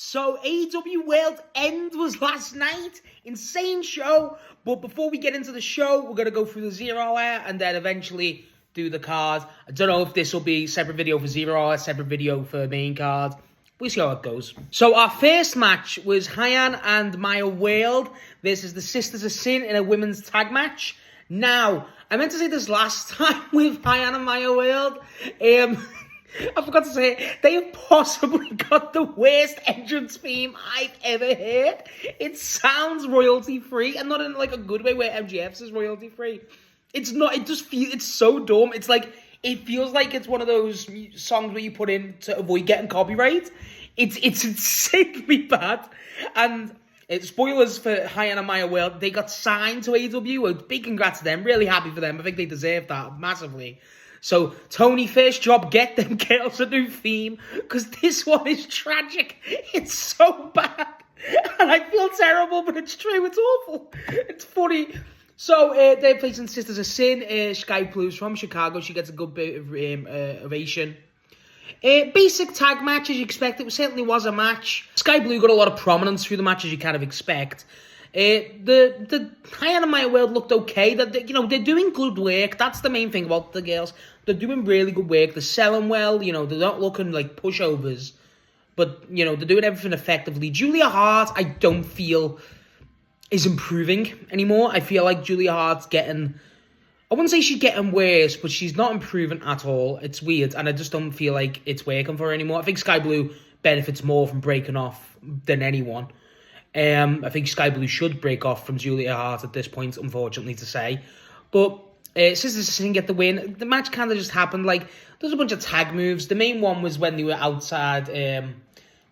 So AEW World End was last night. Insane show. But before we get into the show, we're going to go through the 0 Hour and then eventually do the card. I don't know if this will be separate video for 0 Hour, separate video for main card. We'll see how it goes. So our first match was Hyan and Maya World versus the Sisters of Sin in a women's tag match. Now, I meant to say this last time with Hyan and Maya World. I forgot to say, they have possibly got the worst entrance theme I've ever heard. It sounds royalty-free, and not in like a good way where MJF's is royalty-free. It's not, it just feels, it's so dumb. It's like, it feels like it's one of those songs where you put in to avoid getting copyright. It's insanely bad. And spoilers for Hyan and Maya World, they got signed to AEW. Big congrats to them. Really happy for them. I think they deserve that massively. So, Tony, first job, get them girls a new theme, because this one is tragic. It's so bad. And I feel terrible, but it's true. It's awful. It's funny. So, they're placing Sisters of Sin. Sky Blue's from Chicago. She gets a good bit of ovation. Basic tag match, as you expect. It certainly was a match. Sky Blue got a lot of prominence through the match, as you kind of expect. The Hyan and Maya World looked okay. That they're doing good work. That's the main thing about the girls. They're doing really good work. They're selling well. They're not looking like pushovers, but they're doing everything effectively. Julia Hart, I don't feel is improving anymore. I feel like Julia Hart's getting. I wouldn't say she's getting worse, but she's not improving at all. It's weird, and I just don't feel like it's working for her anymore. I think Sky Blue benefits more from breaking off than anyone. I think Sky Blue should break off from Julia Hart at this point, unfortunately to say. But Sisters of Sin get the win. The match kind of just happened. Like, there's a bunch of tag moves. The main one was when they were outside,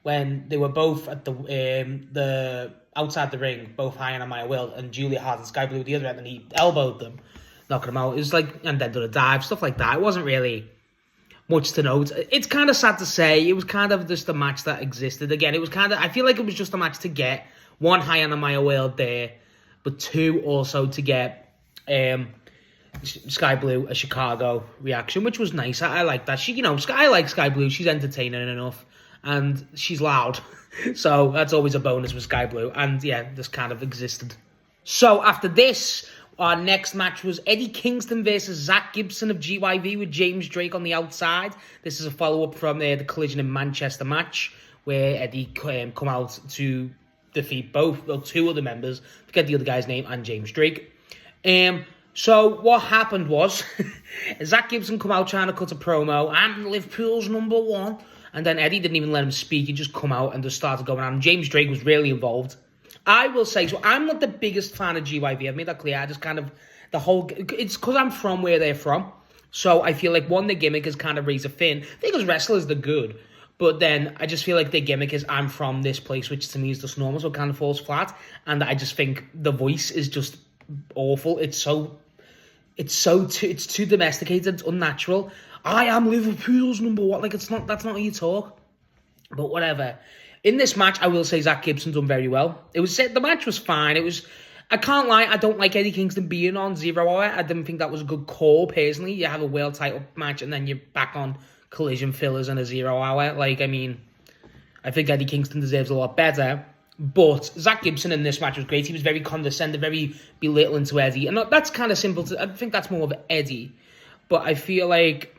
when they were both at the outside the ring, both Hyan and Maya World, and Julia Hart and Sky Blue at the other end, and he elbowed them, knocking them out. It was like, and then did a dive, stuff like that. It wasn't really much to note. It's kind of sad to say. It was kind of just a match that existed. Again, it was kind of, I feel like it was just a match to get one, Hyan and Maya World there, but two, also to get Sky Blue a Chicago reaction, which was nice. I like that. I like Sky Blue. She's entertaining enough, and she's loud. So that's always a bonus with Sky Blue. And yeah, this kind of existed. So after this, our next match was Eddie Kingston versus Zach Gibson of GYV with James Drake on the outside. This is a follow-up from the Collision in Manchester match, where Eddie come out to defeat two other members, forget the other guy's name, and James Drake. So what happened was, Zach Gibson come out trying to cut a promo. I'm Liverpool's number one. And then Eddie didn't even let him speak. He just come out and just started going on. James Drake was really involved. I will say, so I'm not the biggest fan of GYV. I've made that clear. I just kind of, it's because I'm from where they're from. So I feel like, one, the gimmick is kind of razor thin. I think as wrestlers, they're good. But then I just feel like their gimmick is, I'm from this place, which to me is just normal, so it kind of falls flat. And I just think the voice is just awful. It's too domesticated. It's unnatural. I am Liverpool's number one. Like, that's not how you talk. But whatever. In this match, I will say Zach Gibson done very well. The match was fine. I can't lie, I don't like Eddie Kingston being on 0 Hour. I didn't think that was a good call, personally. You have a world title match and then you're back on Collision fillers and a 0 Hour. Like, I mean, I think Eddie Kingston deserves a lot better. But Zach Gibson in this match was great. He was very condescending, very belittling to Eddie. And that's kind of simple. I think that's more of Eddie. But I feel like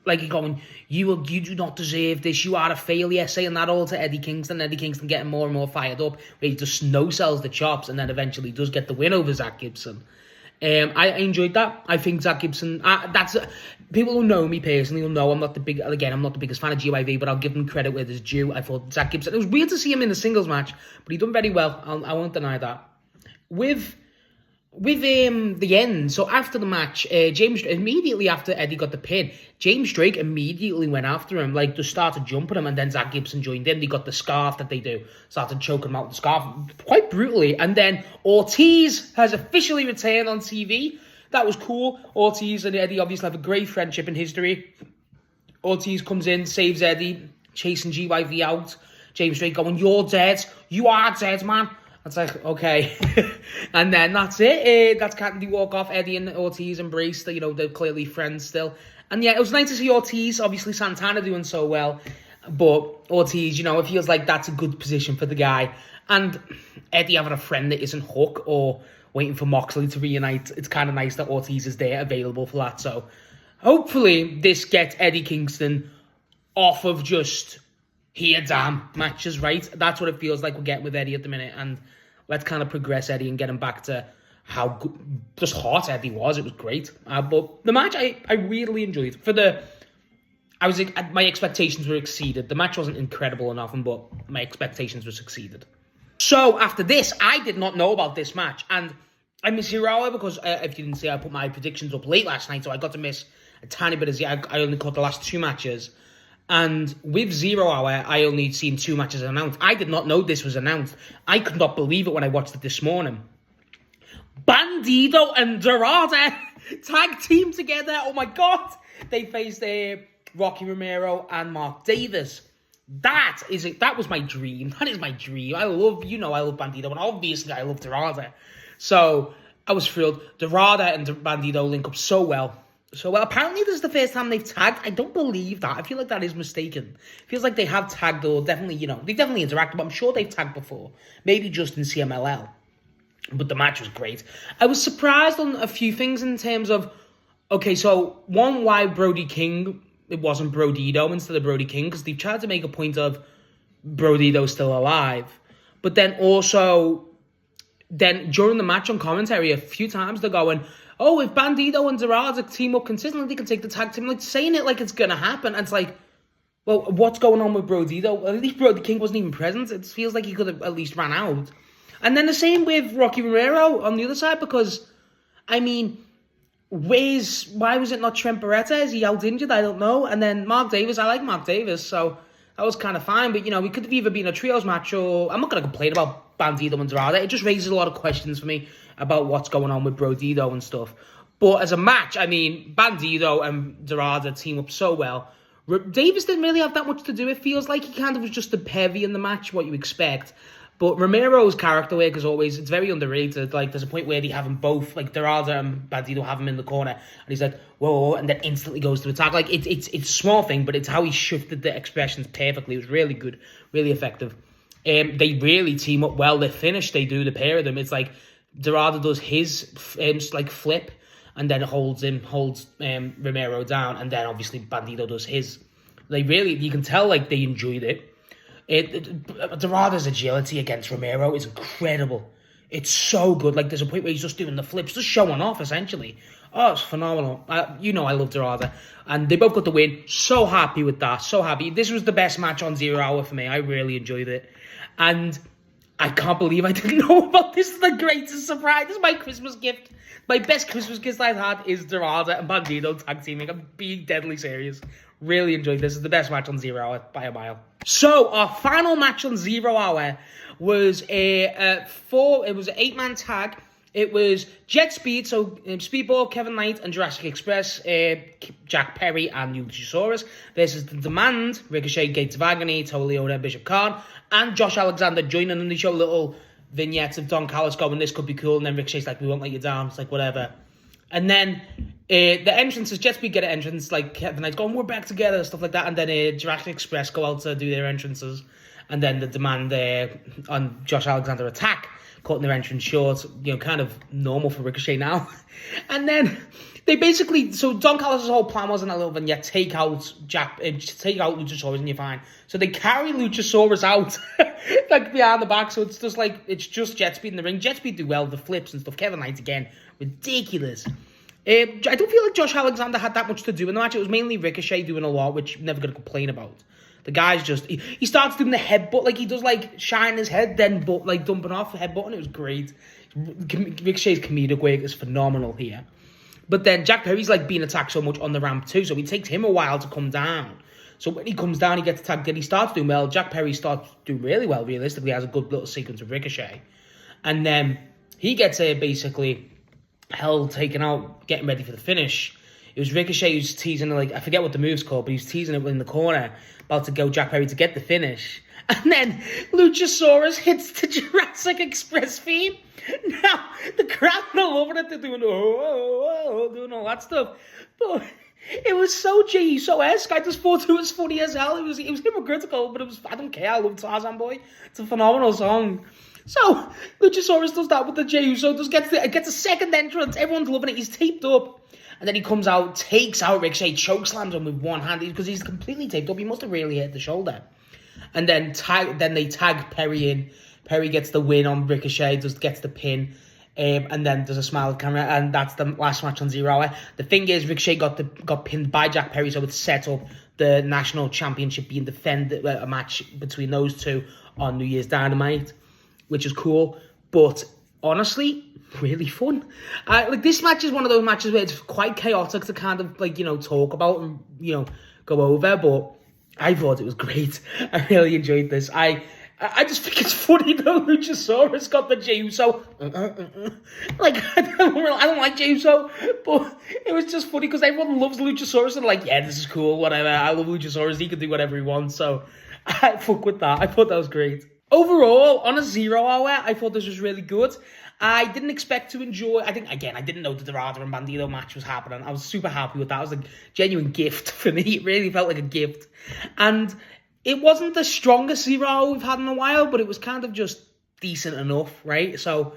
you're going, you do not deserve this, you are a failure, saying that all to Eddie Kingston. Eddie Kingston getting more and more fired up, where he just no-sells the chops and then eventually does get the win over Zach Gibson. I enjoyed that. I think Zach Gibson, people who know me personally will know I'm not the biggest fan of GYV, but I'll give him credit where there's due. I thought Zach Gibson, it was weird to see him in the singles match, but he done very well. I won't deny that. With the end, so after the match, immediately after Eddie got the pin, James Drake immediately went after him, like just started jumping him, and then Zach Gibson joined in. They got the scarf that they do, started choking him out with the scarf quite brutally, and then Ortiz has officially returned on TV. That was cool. Ortiz and Eddie obviously have a great friendship in history. Ortiz comes in, saves Eddie, chasing GYV out. James Drake going, "You're dead. You are dead, man." It's like, okay. And then that's it. That's Captain. They walk off. Eddie and Ortiz embrace. They're clearly friends still. And yeah, it was nice to see Ortiz, obviously Santana doing so well. But Ortiz, it feels like that's a good position for the guy. And Eddie having a friend that isn't Hook or waiting for Moxley to reunite, it's kind of nice that Ortiz is there available for that. So hopefully this gets Eddie Kingston off of just here damn matches, right? That's what it feels like we're getting with Eddie at the minute. And let's kind of progress Eddie and get him back to how good, just hot Eddie was. It was great. But the match I really enjoyed. My expectations were exceeded. The match wasn't incredible enough, but my expectations were exceeded. So after this, I did not know about this match, and I miss Zero Hour because if you didn't see, I put my predictions up late last night, so I got to miss a tiny bit of Zero. I only caught the last 2 matches, and with 0 Hour, I only seen 2 matches announced. I did not know this was announced. I could not believe it when I watched it this morning. Bandido and Dorada tag team together. Oh my god, they faced Rocky Romero and Mark Davis. That was my dream. That is my dream. I love Bandido, and obviously I love Dorada. So I was thrilled. Dorada and Bandido link up so well. Apparently this is the first time they've tagged. I don't believe that. I feel like that is mistaken. It feels like they have tagged, or definitely, they definitely interacted, but I'm sure they've tagged before. Maybe just in CMLL. But the match was great. I was surprised on a few things in terms of, okay, so one, why Brody King, it wasn't Brodido instead of Brody King, because they've tried to make a point of Brodido still alive. But then also, during the match on commentary, a few times they're going, oh, if Bandido and Dorada team up consistently, they can take the tag team. Like, saying it like it's going to happen. And it's like, well, what's going on with Brodido? At least Brody King wasn't even present. It feels like he could have at least ran out. And then the same with Rocky Romero on the other side, because, I mean, why was it not Trent Beretta? Is he out injured? I don't know. And then Mark Davis, I like Mark Davis, so that was kind of fine. But, we could have either been a trios match, or I'm not going to complain about Bandido and Dorada. It just raises a lot of questions for me about what's going on with Brodido and stuff. But as a match, I mean, Bandido and Dorada team up so well. Davis didn't really have that much to do. It feels like he kind of was just a heavy in the match, what you expect. But Romero's character work, as always, it's very underrated. Like, there's a point where they have them both, like, Dorada and Bandido have him in the corner, and he's like, whoa, and then instantly goes to attack. Like, it's a small thing, but it's how he shifted the expressions perfectly. It was really good, really effective. They really team up well. They finish, they do, the pair of them. It's like, Dorada does his, flip, and then holds Romero down, and then, obviously, Bandido does his. You can tell, like, they enjoyed it. Dorada's agility against Romero is incredible. It's so good. Like, there's a point where he's just doing the flips, just showing off, essentially. Oh, it's phenomenal. I love Dorada. And they both got the win. So happy with that. So happy. This was the best match on 0 Hour for me. I really enjoyed it. And I can't believe I didn't know about this. This is the greatest surprise. This is my Christmas gift. My best Christmas gift I've had is Dorada and Bandido tag teaming. I'm being deadly serious. Really enjoyed this. It's the best match on 0 Hour by a mile. So our final match on 0 Hour was it was an 8-man tag. It was Jet Speed, so Speedball, Kevin Knight, and Jurassic Express, Jack Perry and Luchasaurus versus The Demand, Ricochet, Gates of Agony, Toledo, Bishop Khan, and Josh Alexander joining them. They show little vignettes of Don Callis going, this could be cool, and then Ricochet's like, we won't let you down. It's like, whatever. And then the entrances, Jet Speed get an entrance, like Kevin Knight's going, we're back together, stuff like that. And then Jurassic Express go out to do their entrances. And then The Demand on Josh Alexander attack, cutting their entrance short, kind of normal for Ricochet now. And then they basically, so Don Callis' whole plan wasn't a little vignette, take out Luchasaurus and you're fine. So they carry Luchasaurus out, like behind the back, so it's just Jet Speed in the ring. Jet Speed do well, the flips and stuff. Kevin Knight again, ridiculous. I don't feel like Josh Alexander had that much to do in the match. It was mainly Ricochet doing a lot, which I'm never going to complain about. The guy's just, he starts doing the headbutt, like he does like shine his head, then like dumping off the headbutt, and it was great. Ricochet's comedic work is phenomenal here. But then Jack Perry's like being attacked so much on the ramp too, so it takes him a while to come down. So when he comes down, he gets attacked, then he starts doing well. Jack Perry starts doing really well, realistically, has a good little sequence of Ricochet. And then he gets basically held, taken out, getting ready for the finish. It was Ricochet who's teasing, like, I forget what the move's called, but he's teasing it in the corner, about to go Jack Perry to get the finish. And then Luchasaurus hits the Jurassic Express theme. Now, the crowd are loving it. They're doing, doing all that stuff. But It was so Jey Uso-esque. I just thought it was funny as hell. It was hypocritical, but I don't care. I love Tarzan Boy. It's a phenomenal song. So Luchasaurus does that with the Jey Uso. Gets a second entrance. Everyone's loving it. He's taped up, and then he comes out, takes out Ricochet, chokeslams him with one hand because he's completely taped up. He must have really hit the shoulder. And then they tag Perry in. Perry gets the win on Ricochet. Gets the pin. And then there's a smile camera, and that's the last match on 0 Hour. The thing is, Ricochet got pinned by Jack Perry, so it's set up the national championship being defended, a match between those two on New Year's Dynamite, which is cool. But honestly, really fun. This match is one of those matches where it's quite chaotic to kind of talk about and go over. But I thought it was great. I really enjoyed this. I just think it's funny that Luchasaurus got the Jey Uso. I don't like Jey Uso, but it was just funny because everyone loves Luchasaurus and yeah, this is cool, whatever. I love Luchasaurus. He can do whatever he wants, so I fuck with that. I thought that was great. Overall, on a 0 Hour, I thought this was really good. I didn't expect to enjoy. I didn't know the Dorado and Bandito match was happening. I was super happy with that. It was a genuine gift for me. It really felt like a gift, and it wasn't the strongest 0 Hour we've had in a while, but it was kind of just decent enough, right? So,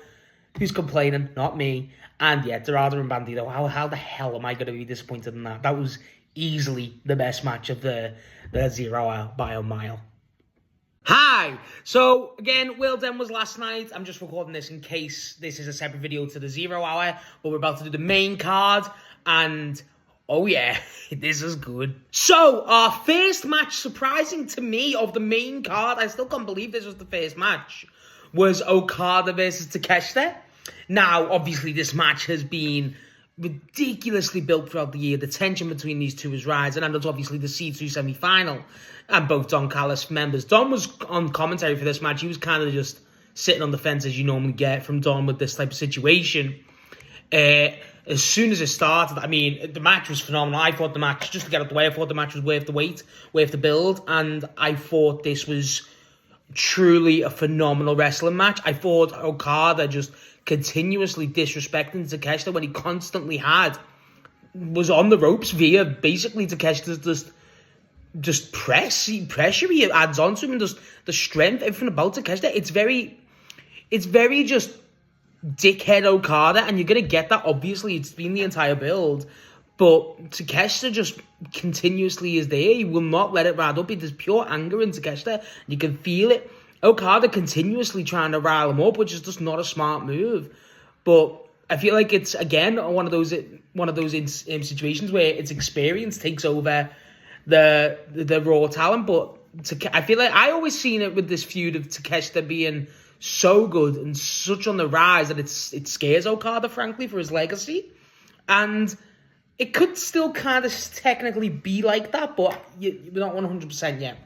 who's complaining? Not me. And yeah, Dorado and Bandito, how the hell am I going to be disappointed in that? That was easily the best match of the 0 Hour by a mile. Hi! So, again, World's End was last night. I'm just recording this in case this is a separate video to the 0 Hour, but we're about to do the main card, and oh yeah, this is good. So, our first match, surprising to me, of the main card, I still can't believe this was the first match, was Okada versus Takeshita. Now, obviously, this match has been ridiculously built throughout the year. The tension between these two is rising, and there's obviously the C2 semi-final, and both Don Callis members. Don was on commentary for this match. He was kind of just sitting on the fence, as you normally get from Don with this type of situation. As soon as it started, the match was phenomenal. I thought the match, just to get out the way, I thought the match was worth the wait, worth the build, and I thought this was truly a phenomenal wrestling match. I thought Okada just continuously disrespecting Takeshita when he constantly was on the ropes via basically Takeshita's just pressure he adds on to him, and just the strength, everything about Takeshita. It's very just dickhead Okada, and you're going to get that, obviously. It's been the entire build, but Takeshita just continuously is there. He will not let it ride up. There's pure anger in Takeshita. You can feel it. Okada continuously trying to rile him up, which is just not a smart move. But I feel like it's, again, one of those situations where its experience takes over the raw talent. But I feel like I always seen it with this feud of Takeshita being so good and such on the rise that it scares Okada, frankly, for his legacy. And it could still kind of technically be like that, but we're not 100% yet.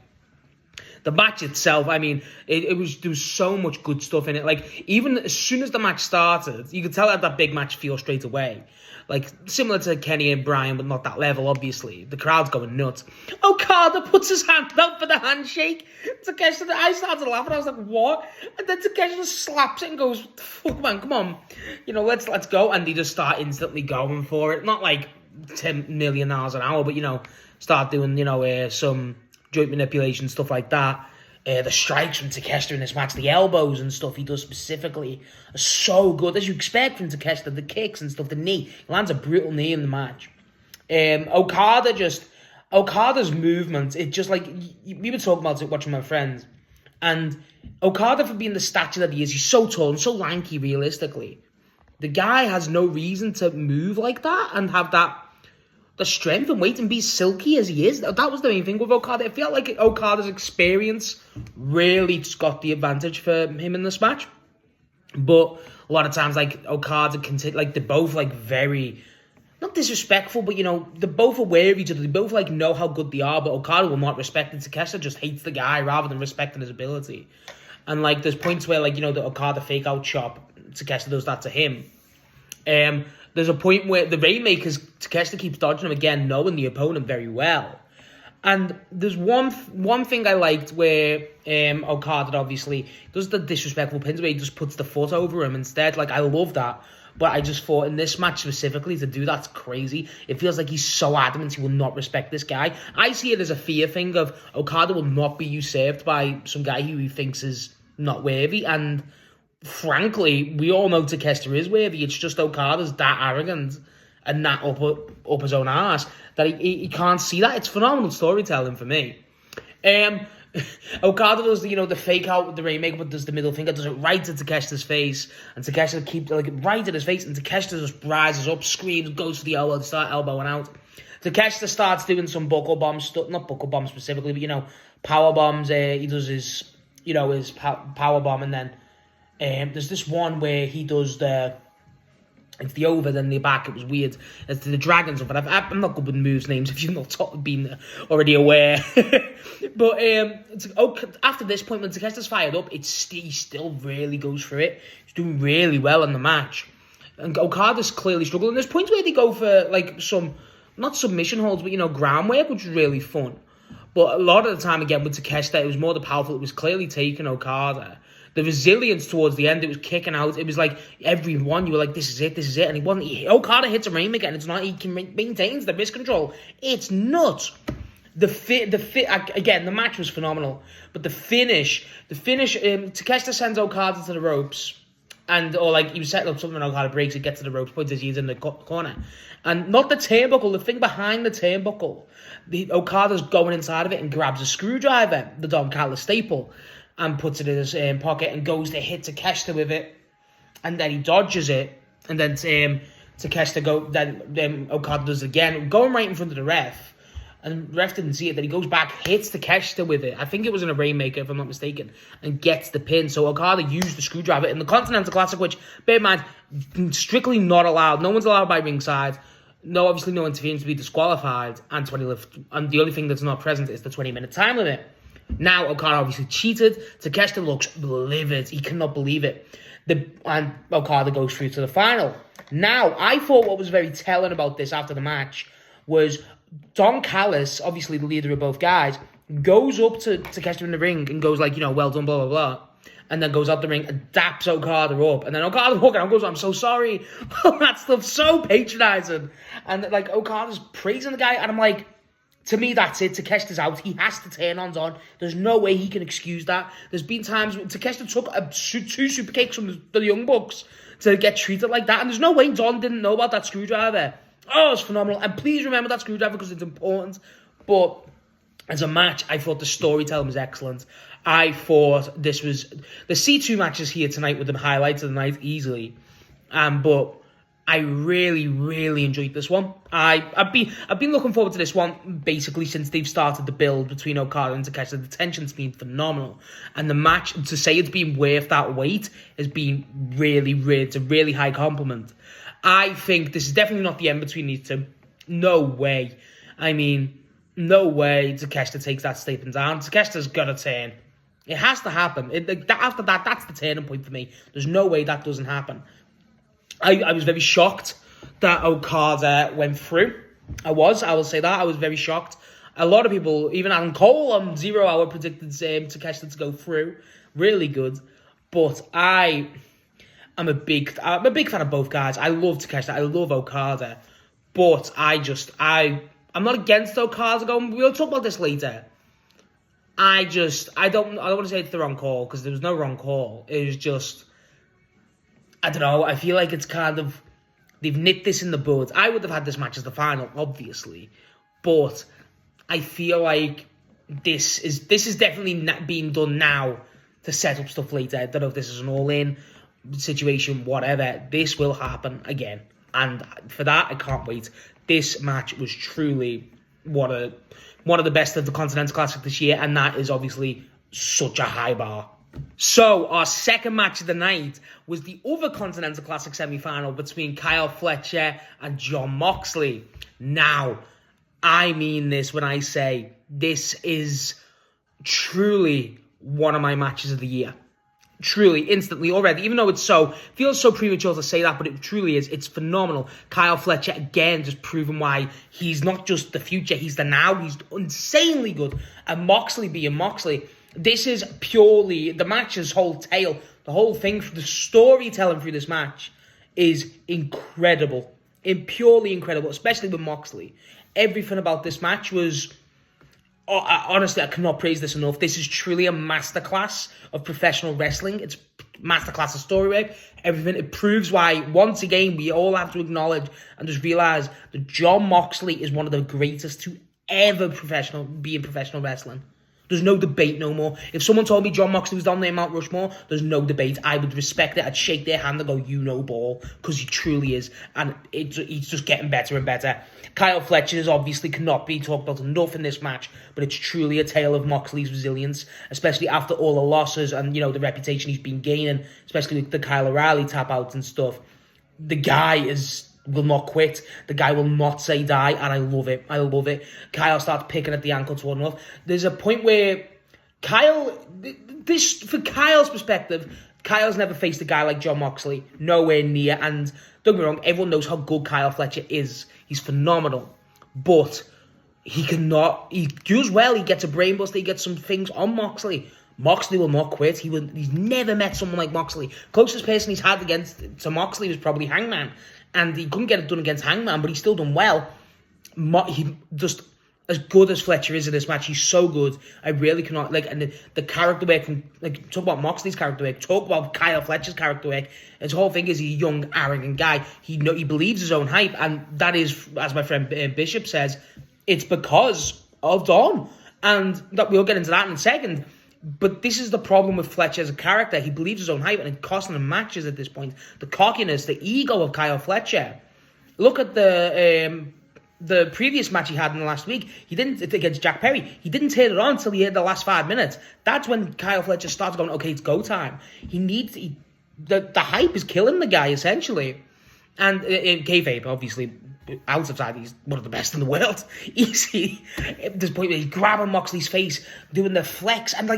The match itself, there was so much good stuff in it. Even as soon as the match started, you could tell it had that big match feel straight away. Similar to Kenny and Bryan, but not that level, obviously. The crowd's going nuts. Okada puts his hand out for the handshake. Takeshita, I started laughing. I was like, what? And then Takeshita slaps it and goes, fuck, man, come on. Let's go. And they just start instantly going for it. Not 10 million miles an hour, but, start doing, some joint manipulation, stuff like that. The strikes from Takeshita in this match, the elbows and stuff he does specifically are so good, as you expect from Takeshita. The kicks and stuff, the knee. He lands a brutal knee in the match. Okada's movement, it just we were talking about it watching my friends, and Okada, for being the stature that he is, he's so tall and so lanky realistically. The guy has no reason to move like that and have the strength and weight and be silky as he is. That was the main thing with Okada. It felt like Okada's experience really got the advantage for him in this match. But a lot of times, Okada can take, they're both, very, not disrespectful, but, they're both aware of each other. They both, know how good they are, but Okada will not respect it. Takeshita just hates the guy rather than respecting his ability. And, there's points where, the Okada fake-out chop, Takeshita does that to him. There's a point where the Rainmakers, Takeshita keeps dodging him again, knowing the opponent very well. And there's one thing I liked where Okada obviously does the disrespectful pins where he just puts the foot over him instead. I love that. But I just thought in this match specifically, to do that's crazy. It feels like he's so adamant he will not respect this guy. I see it as a fear thing of Okada will not be usurped by some guy who he thinks is not worthy. And frankly, we all know Takeshita is worthy. It's just Okada's that arrogant and that up his own ass that he can't see that. It's phenomenal storytelling for me. Okada does the fake out with the Rainmaker, but does the middle finger, does it right to Takeshita's face, and Takeshita keeps right at his face, and Takeshita just rises up, screams, goes for the elbow, to start elbowing out. Takeshita starts doing some buckle bomb stuff, not buckle bomb specifically, but power bombs. He does his power bomb, and then there's this one where he does it's the over, then the back. It was weird. It's the dragons, but I'm not good with moves names if you've not been already aware. But after this point, when Takeshita's fired up, he still really goes for it. He's doing really well in the match. And Okada's clearly struggling. There's points where they go for some, not submission holds, but ground work, which was really fun. But a lot of the time, again, with Takeshita, it was more the powerful. It was clearly taking Okada. The resilience towards the end, it was kicking out. It was like everyone, you were like, this is it. And he wasn't. Okada hits a Rainmaker, and it's not. He maintains the wrist control. It's nuts. Again, the match was phenomenal. But the finish, Takeshita sends Okada to the ropes. He was setting up something, and Okada breaks it, gets to the ropes, puts his heels in the corner. And not the turnbuckle, the thing behind the turnbuckle. Okada's going inside of it and grabs a screwdriver, the Don Callis staple, and puts it in his pocket and goes to hit Takeshita with it. And then he dodges it. And then Takeshita then Okada does it again, going right in front of the ref. And the ref didn't see it. Then he goes back, hits Takeshita with it. I think it was in a Rainmaker, if I'm not mistaken, and gets the pin. So Okada used the screwdriver in the Continental Classic, which, bear in mind, strictly not allowed. No one's allowed by ringside. Obviously no interference to be disqualified. And the only thing that's not present is the 20-minute time limit. Now Okada obviously cheated. Takeshita looks livid. He cannot believe it. And Okada goes through to the final. Now, I thought what was very telling about this after the match was Don Callis, obviously the leader of both guys, goes up to Takeshita in the ring and goes well done, blah, blah, blah. And then goes out the ring and daps Okada up. And then Okada walking around goes, I'm so sorry. That stuff's so patronizing. And Okada's praising the guy. And I'm like, to me, that's it. Takeshita's out. He has to turn on. There's no way he can excuse that. There's been times when Takeshita took 2 super kicks from the Young Bucks to get treated like that. And there's no way Don didn't know about that screwdriver. Oh, it's phenomenal. And please remember that screwdriver because it's important. But as a match, I thought the storytelling was excellent. I thought this was... The C2 matches here tonight were the highlights of the night easily. But I really, really enjoyed this one. I've been looking forward to this one basically since they've started the build between Okada and Takeshita. The tension's been phenomenal, and the match, to say it's been worth that wait, has been really, it's a really high compliment. I think this is definitely not the end between these two. No way. I mean, no way Takeshita takes that statement down. Takeshita's got to turn. It has to happen. After that, that's the turning point for me. There's no way that doesn't happen. I was very shocked that Okada went through. I will say that. I was very shocked. A lot of people, even Adam Cole on 0 Hour, predicted Takeshita to go through. Really good. But I'm a big fan of both guys. I love Takeshita. I love Okada. But I'm not against Okada going. We'll talk about this later. I don't want to say it's the wrong call, because there was no wrong call. It was just, I don't know, I feel like it's kind of, they've nipped this in the bud. I would have had this match as the final, obviously, but I feel like this is definitely being done now to set up stuff later. I don't know if this is an all-in situation, whatever. This will happen again, and for that, I can't wait. This match was truly one of the best of the Continental Classic this year, and that is obviously such a high bar. So, our second match of the night was the other Continental Classic semi-final between Kyle Fletcher and Jon Moxley. Now, I mean this when I say this is truly one of my matches of the year. Truly, instantly, already, even though feels so premature to say that, but it truly is. It's phenomenal. Kyle Fletcher, again, just proving why he's not just the future, he's the now. He's insanely good. And Moxley being Moxley, this is purely the match's whole tale. The whole thing, the storytelling through this match is incredible. Purely incredible, especially with Moxley. Everything about this match was... honestly, I cannot praise this enough. This is truly a masterclass of professional wrestling. It's masterclass of story work, everything. It proves why, once again, we all have to acknowledge and just realize that Jon Moxley is one of the greatest to ever be in professional wrestling. There's no debate no more. If someone told me Jon Moxley was on there Mount Rushmore, there's no debate. I would respect it. I'd shake their hand and go, you know, ball, because he truly is. And he's just getting better and better. Kyle Fletcher obviously cannot be talked about enough in this match, but it's truly a tale of Moxley's resilience, especially after all the losses and, you know, the reputation he's been gaining, especially with the Kyle O'Reilly tap-outs and stuff. The guy will not quit. The guy will not say die, and I love it. I love it. Kyle starts picking at the ankle toward enough. There's a point where for Kyle's perspective, Kyle's never faced a guy like Jon Moxley. Nowhere near. And don't get me wrong, everyone knows how good Kyle Fletcher is. He's phenomenal. But he does well. He gets a brainbuster. He gets some things on Moxley. Moxley will not quit. He's never met someone like Moxley. Closest person he's had to Moxley was probably Hangman. And he couldn't get it done against Hangman, but he's still done well. He just, as good as Fletcher is in this match, he's so good. I really cannot, and the character work, talk about Moxley's character work, talk about Kyle Fletcher's character work. His whole thing is he's a young, arrogant guy. He believes his own hype, and that is, as my friend Bishop says, it's because of Don. And that we'll get into that in a second. But this is the problem with Fletcher as a character. He believes his own hype, and it's costing him matches at this point. The cockiness, the ego of Kyle Fletcher. Look at the previous match he had in the last week. He didn't, against Jack Perry. He didn't turn it on until he hit the last 5 minutes. That's when Kyle Fletcher starts going, okay, it's go time. The hype is killing the guy, essentially. And in kayfabe, obviously, outside, he's one of the best in the world. Easy. At this point where he's grabbing Moxley's face, doing the flex, and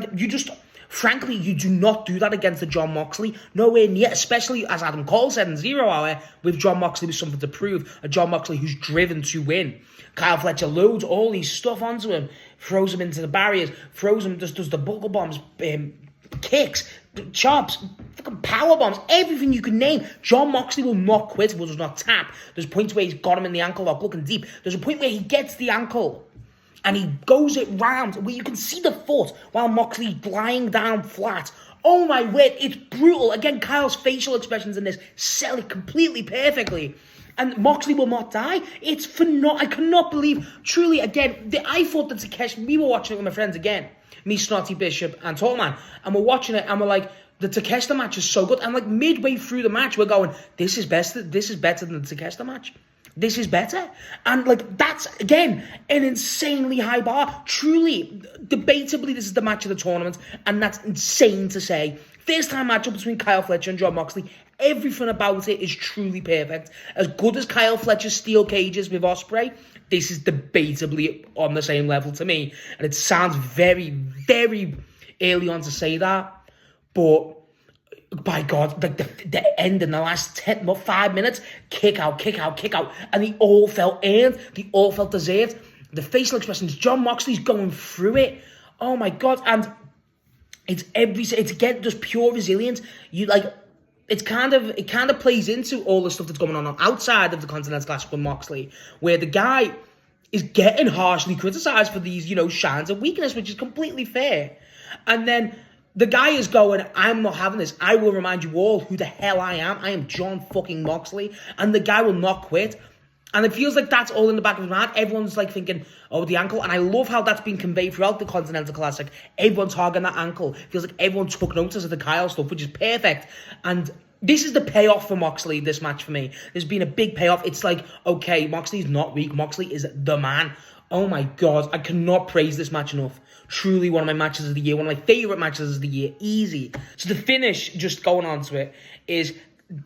frankly, you do not do that against a Jon Moxley. Nowhere near, especially as Adam Cole said in 0 Hour, with Jon Moxley with something to prove. A Jon Moxley who's driven to win. Kyle Fletcher loads all these stuff onto him, throws him into the barriers, throws him, just does the buckle bombs, kicks, chops, fucking power bombs, everything you can name. Jon Moxley will not quit, will just not tap. There's points where he's got him in the ankle lock, looking deep. There's a point where he gets the ankle and he goes it round where you can see the foot while Moxley's lying down flat. Oh my word, it's brutal. Again, Kyle's facial expressions in this sell it completely perfectly. And Moxley will not die. It's phenomenal. I cannot believe, truly, again, I thought that Takeshi, we were watching it with my friends again, me, Snotty, Bishop, and Tallman, and we're watching it, and we're like, the Takeshita match is so good. And midway through the match, we're going, this is better than the Takeshita match. This is better. And that's, again, an insanely high bar. Truly, debatably, this is the match of the tournament, and that's insane to say. First time matchup between Kyle Fletcher and Jon Moxley. Everything about it is truly perfect. As good as Kyle Fletcher's steel cages with Ospreay, this is debatably on the same level to me. And it sounds very, very early on to say that, but by God, the end in the last 5 minutes, kick out, and they all felt earned, they all felt deserved. The facial expressions, Jon Moxley's going through it. Oh my God, and it's again just pure resilience. It kind of plays into all the stuff that's going on outside of the Continental Classic with Moxley, where the guy is getting harshly criticized for these, shines of weakness, which is completely fair. And then the guy is going, I'm not having this. I will remind you all who the hell I am. I am Jon fucking Moxley. And the guy will not quit. And it feels like that's all in the back of his mind. Everyone's thinking, oh, the ankle. And I love how that's been conveyed throughout the Continental Classic. Everyone's hogging that ankle. It feels like everyone took notice of the Kyle stuff, which is perfect. And this is the payoff for Moxley, this match for me. There's been a big payoff. It's like, okay, Moxley's not weak. Moxley is the man. Oh my God, I cannot praise this match enough. Truly one of my matches of the year, one of my favourite matches of the year, easy. So the finish, just going on to it, is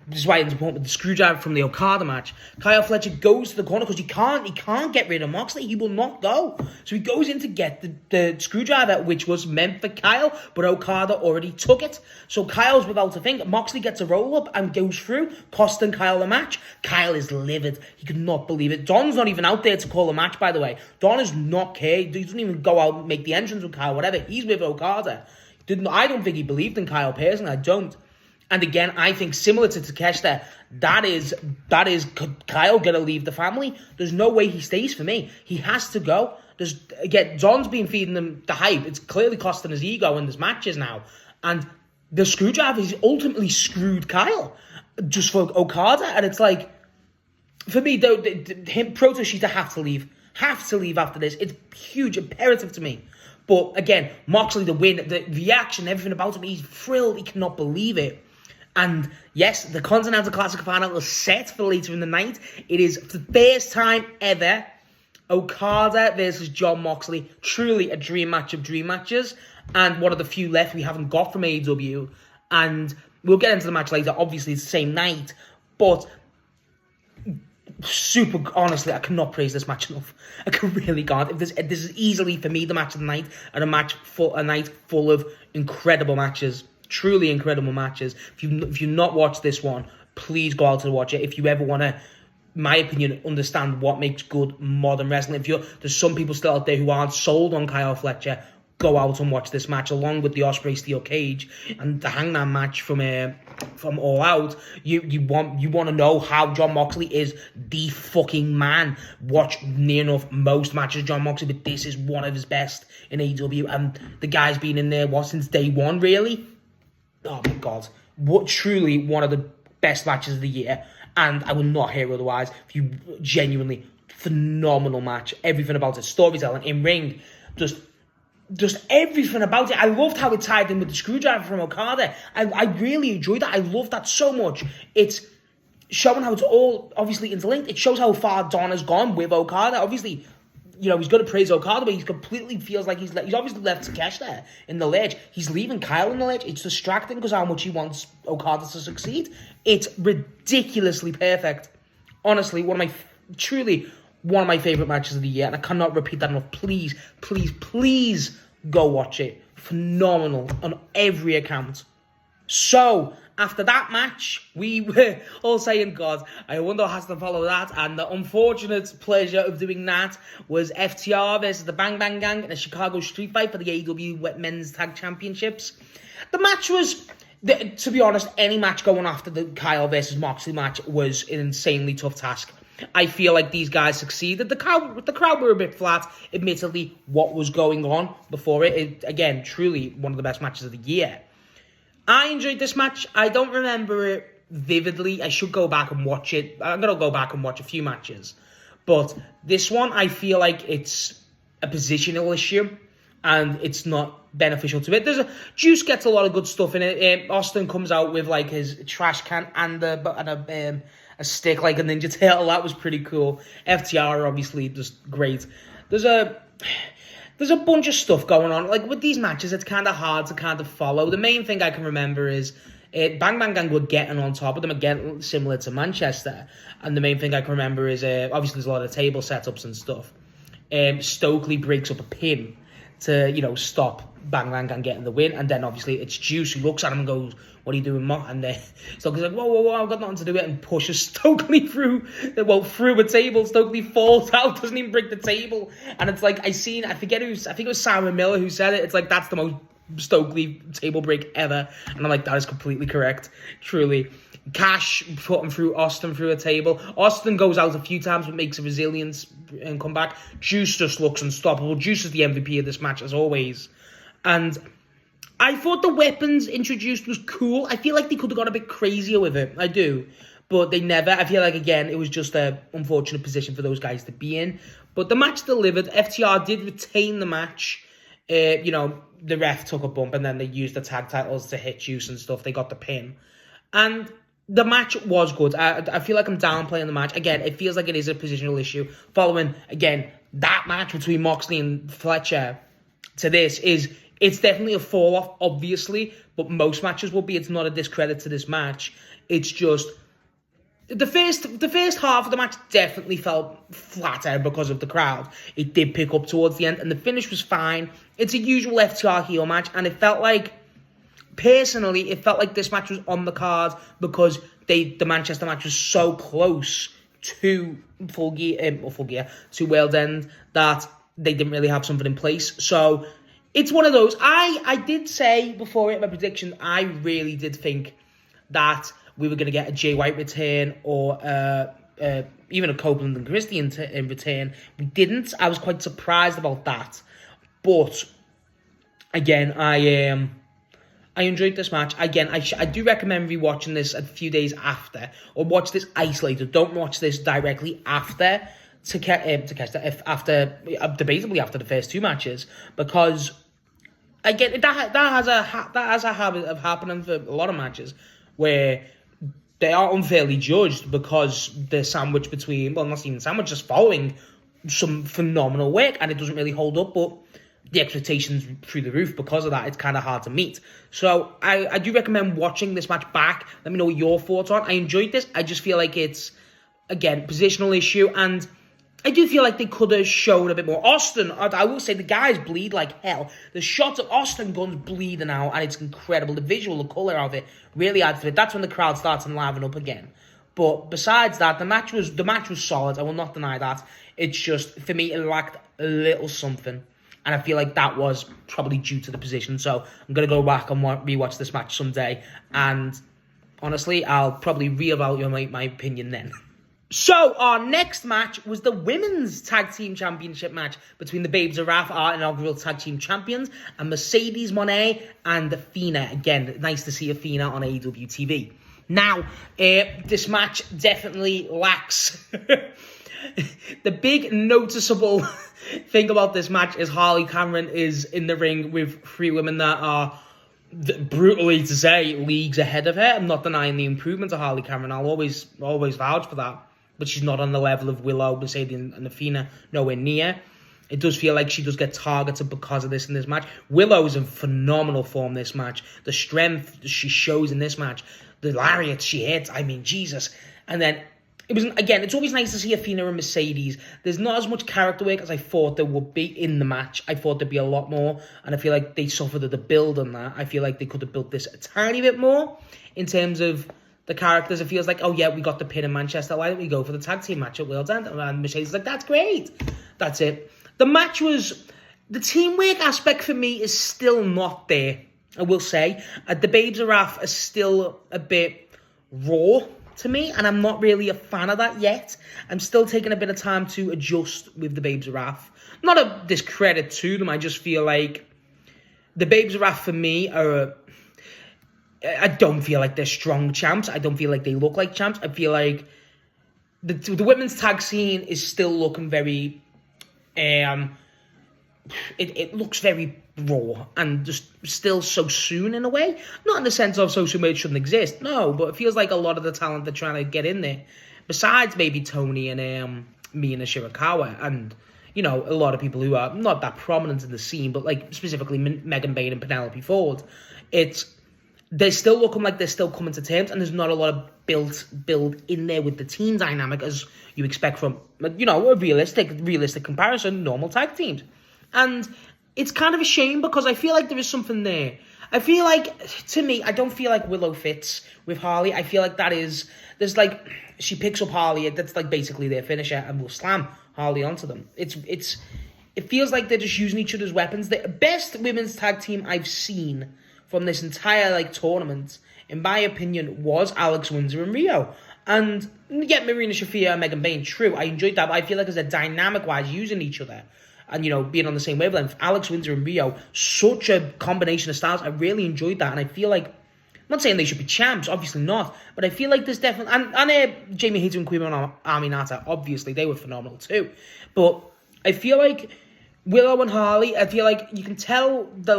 this is why it's important with the screwdriver from the Okada match. Kyle Fletcher goes to the corner because he can't get rid of Moxley. He will not go. So he goes in to get the screwdriver, which was meant for Kyle, but Okada already took it. So Kyle's without a thing. Moxley gets a roll-up and goes through, costing Kyle the match. Kyle is livid. He could not believe it. Don's not even out there to call a match, by the way. Don is not care. He doesn't even go out and make the entrance with Kyle, whatever. He's with Okada. I don't think he believed in Kyle personally. I don't. And again, I think similar to Takeshita, that is Kyle gonna leave the family. There's no way he stays for me. He has to go. Zon's been feeding him the hype. It's clearly costing his ego in his matches now. And the screwdriver is ultimately screwed Kyle just for Okada. And it's like, for me, Proto Shita have to leave. Have to leave after this. It's huge, imperative to me. But again, Moxley, the win, the reaction, everything about him, he's thrilled. He cannot believe it. And yes, the Continental Classic final is set for later in the night. It is the first time ever Okada versus Jon Moxley. Truly a dream match of dream matches. And one of the few left we haven't got from AEW. And we'll get into the match later. Obviously, it's the same night. But super, honestly, I cannot praise this match enough. I really can't. This is easily, for me, the match of the night. And a night full of incredible matches. Truly incredible matches. If you not watched this one, please go out and watch it. If you ever want to, my opinion, understand what makes good modern wrestling. There's some people still out there who aren't sold on Kyle Fletcher, go out and watch this match along with the Ospreay Steel Cage and the Hangman match from All Out. You want to know how Jon Moxley is the fucking man. Watch near enough most matches of Jon Moxley, but this is one of his best in AEW, and the guy's been in there since day one, really. Oh my God, what truly one of the best matches of the year, and I will not hear otherwise. If you genuinely phenomenal match, everything about it, storytelling, in ring, just everything about it. I loved how it tied in with the screwdriver from Okada. I really enjoyed that. I loved that so much. It's showing how it's all obviously interlinked. It shows how far Don has gone with Okada. Obviously, he's going to praise Okada, but he completely feels like he's obviously left Takesh there in the ledge. He's leaving Kyle in the ledge. It's distracting because how much he wants Okada to succeed. It's ridiculously perfect. Honestly, truly one of my favourite matches of the year, and I cannot repeat that enough. Please, please, please go watch it. Phenomenal on every account. So, after that match, we were all saying, God, I wonder how to follow that. And the unfortunate pleasure of doing that was FTR versus the Bang Bang Gang in a Chicago street fight for the AEW Men's Tag Championships. The match was, to be honest, any match going after the Kyle versus Moxley match was an insanely tough task. I feel like these guys succeeded. The crowd were a bit flat, admittedly, what was going on before it. Again, truly one of the best matches of the year. I enjoyed this match. I don't remember it vividly. I should go back and watch it. I'm going to go back and watch a few matches. But this one, I feel like it's a positional issue, and it's not beneficial to it. Juice gets a lot of good stuff in it. Austin comes out with like his trash can and a stick like a Ninja Turtle. That was pretty cool. FTR are obviously just great. There's a bunch of stuff going on. Like with these matches, it's kind of hard to kind of follow. The main thing I can remember is Bang Bang Gang were getting on top of them again, similar to Manchester. And the main thing I can remember is obviously there's a lot of table setups and stuff. Stokely breaks up a pin to stop Bang Bang Gang getting the win, and then obviously it's Juice who looks at him and goes, "What are you doing, Mo?" And then Stokely's like, "Whoa, I've got nothing to do with it," and pushes Stokely through a table. Stokely falls out, doesn't even break the table, and it's like I think it was Simon Miller who said it. It's like that's the most Stokely table break ever, and I'm like, that is completely correct, truly. Cash put him through Austin through a table. Austin goes out a few times but makes a resilience and come back. Juice just looks unstoppable. Juice is the MVP of this match as always. And I thought the weapons introduced was cool. I feel like they could have got a bit crazier with it. I do. But they never. I feel like, again, it was just an unfortunate position for those guys to be in. But the match delivered. FTR did retain the match. The ref took a bump and then they used the tag titles to hit Juice and stuff. They got the pin. And the match was good. I feel like I'm downplaying the match. Again, it feels like it is a positional issue. Following, again, that match between Moxley and Fletcher to this it's definitely a fall-off, obviously, but most matches will be. It's not a discredit to this match. It's just the first half of the match definitely felt flatter because of the crowd. It did pick up towards the end, and the finish was fine. It's a usual FTR heel match, and it felt like, personally, this match was on the card because the Manchester match was so close to Full Gear, to World's End, that they didn't really have something in place. So it's one of those. I did say before it, my prediction, I really did think that we were going to get a Jay White return or even a Copeland and Christie in return. We didn't. I was quite surprised about that. But again, I enjoyed this match. Again, I do recommend rewatching this a few days after, or watch this isolated. Don't watch this directly after to catch that debatably after the first two matches, because again that has a habit of happening for a lot of matches where they are unfairly judged because they're sandwiched between, well, not even sandwiched, just following some phenomenal work, and it doesn't really hold up, but the expectations through the roof. Because of that, it's kind of hard to meet. So I do recommend watching this match back. Let me know what your thoughts are. I enjoyed this. I just feel like it's, again, positional issue, and I do feel like they could have shown a bit more. Austin, I will say, the guys bleed like hell. The shots of Austin Guns bleeding out, and it's incredible. The visual, the colour of it really adds to it. That's when the crowd starts to liven up again. But besides that, the match was solid. I will not deny that. It's just, for me, it lacked a little something. And I feel like that was probably due to the position. So I'm going to go back and rewatch this match someday. And honestly, I'll probably reevaluate my opinion then. So, our next match was the Women's Tag Team Championship match between the Babes of Wrath, our inaugural Tag Team Champions, and Mercedes Moné and Athena. Again, nice to see Athena on AEW TV. Now, this match definitely lacks... The big noticeable thing about this match is Harley Cameron is in the ring with three women that are, brutally to say, leagues ahead of her. I'm not denying the improvement of Harley Cameron. I'll always vouch for that. But she's not on the level of Willow, Mercedes, and Athena, nowhere near. It does feel like she does get targeted because of this in this match. Willow's in phenomenal form this match. The strength she shows in this match, the lariats she hits, I mean, Jesus. And then, it's always nice to see Athena and Mercedes. There's not as much character work as I thought there would be in the match. I thought there'd be a lot more, and I feel like they suffered at the build on that. I feel like they could have built this a tiny bit more in terms of the characters. It feels like, oh yeah, we got the pin in Manchester, why don't we go for the tag team match at World's End? And Mercedes is like, that's great. That's it. The match was... The teamwork aspect for me is still not there, I will say. The Babes of Wrath are still a bit raw to me, and I'm not really a fan of that yet. I'm still taking a bit of time to adjust with the Babes of Wrath. Not a discredit to them, I just feel like the Babes of Wrath for me are... I don't feel like they're strong champs. I don't feel like they look like champs. I feel like the women's tag scene is still looking very... It looks very raw and just still so soon in a way. Not in the sense of so soon it shouldn't exist. No, but it feels like a lot of the talent they're trying to get in there, besides maybe Tony and Mina Shirakawa and, you know, a lot of people who are not that prominent in the scene, but like specifically Megan Bayne and Penelope Ford, they're still looking like they're still coming to terms, and there's not a lot of build in there with the team dynamic as you expect from, you know, a realistic comparison, normal tag teams. And it's kind of a shame because I feel like there is something there. I feel like, to me, I don't feel like Willow fits with Harley. I feel like there's like, she picks up Harley, that's like basically their finisher, and will slam Harley onto them. It feels like they're just using each other's weapons. The best women's tag team I've seen from this entire like tournament, in my opinion, was Alex Windsor and Rio. And yeah, Marina Shafir and Megan Bayne, true, I enjoyed that, but I feel like as a dynamic-wise, using each other, and, you know, being on the same wavelength, Alex Windsor and Rio, such a combination of styles. I really enjoyed that, and I feel like, I'm not saying they should be champs, obviously not, but I feel like there's definitely, and Jamie Hayter and Queen Aminata, obviously, they were phenomenal too, but I feel like Willow and Harley, I feel like you can tell the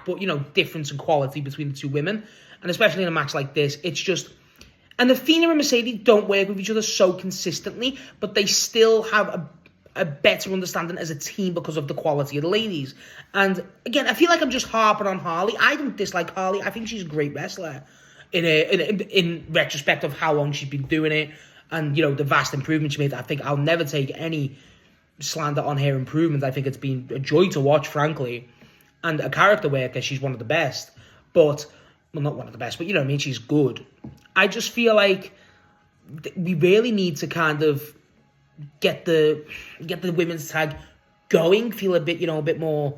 but, you know, difference in quality between the two women, and especially in a match like this, it's just, and Athena and Mercedes don't work with each other so consistently, but they still have a better understanding as a team because of the quality of the ladies. And again, I feel like I'm just harping on Harley. I don't dislike Harley. I think she's a great wrestler in retrospect of how long she's been doing it and, you know, the vast improvement she made. I think I'll never take any slander on her improvement. I think it's been a joy to watch, frankly. And a character worker, she's one of the best. But, well, not one of the best, but you know what I mean? She's good. I just feel like we really need to kind of get the women's tag going, feel a bit, you know, a bit more,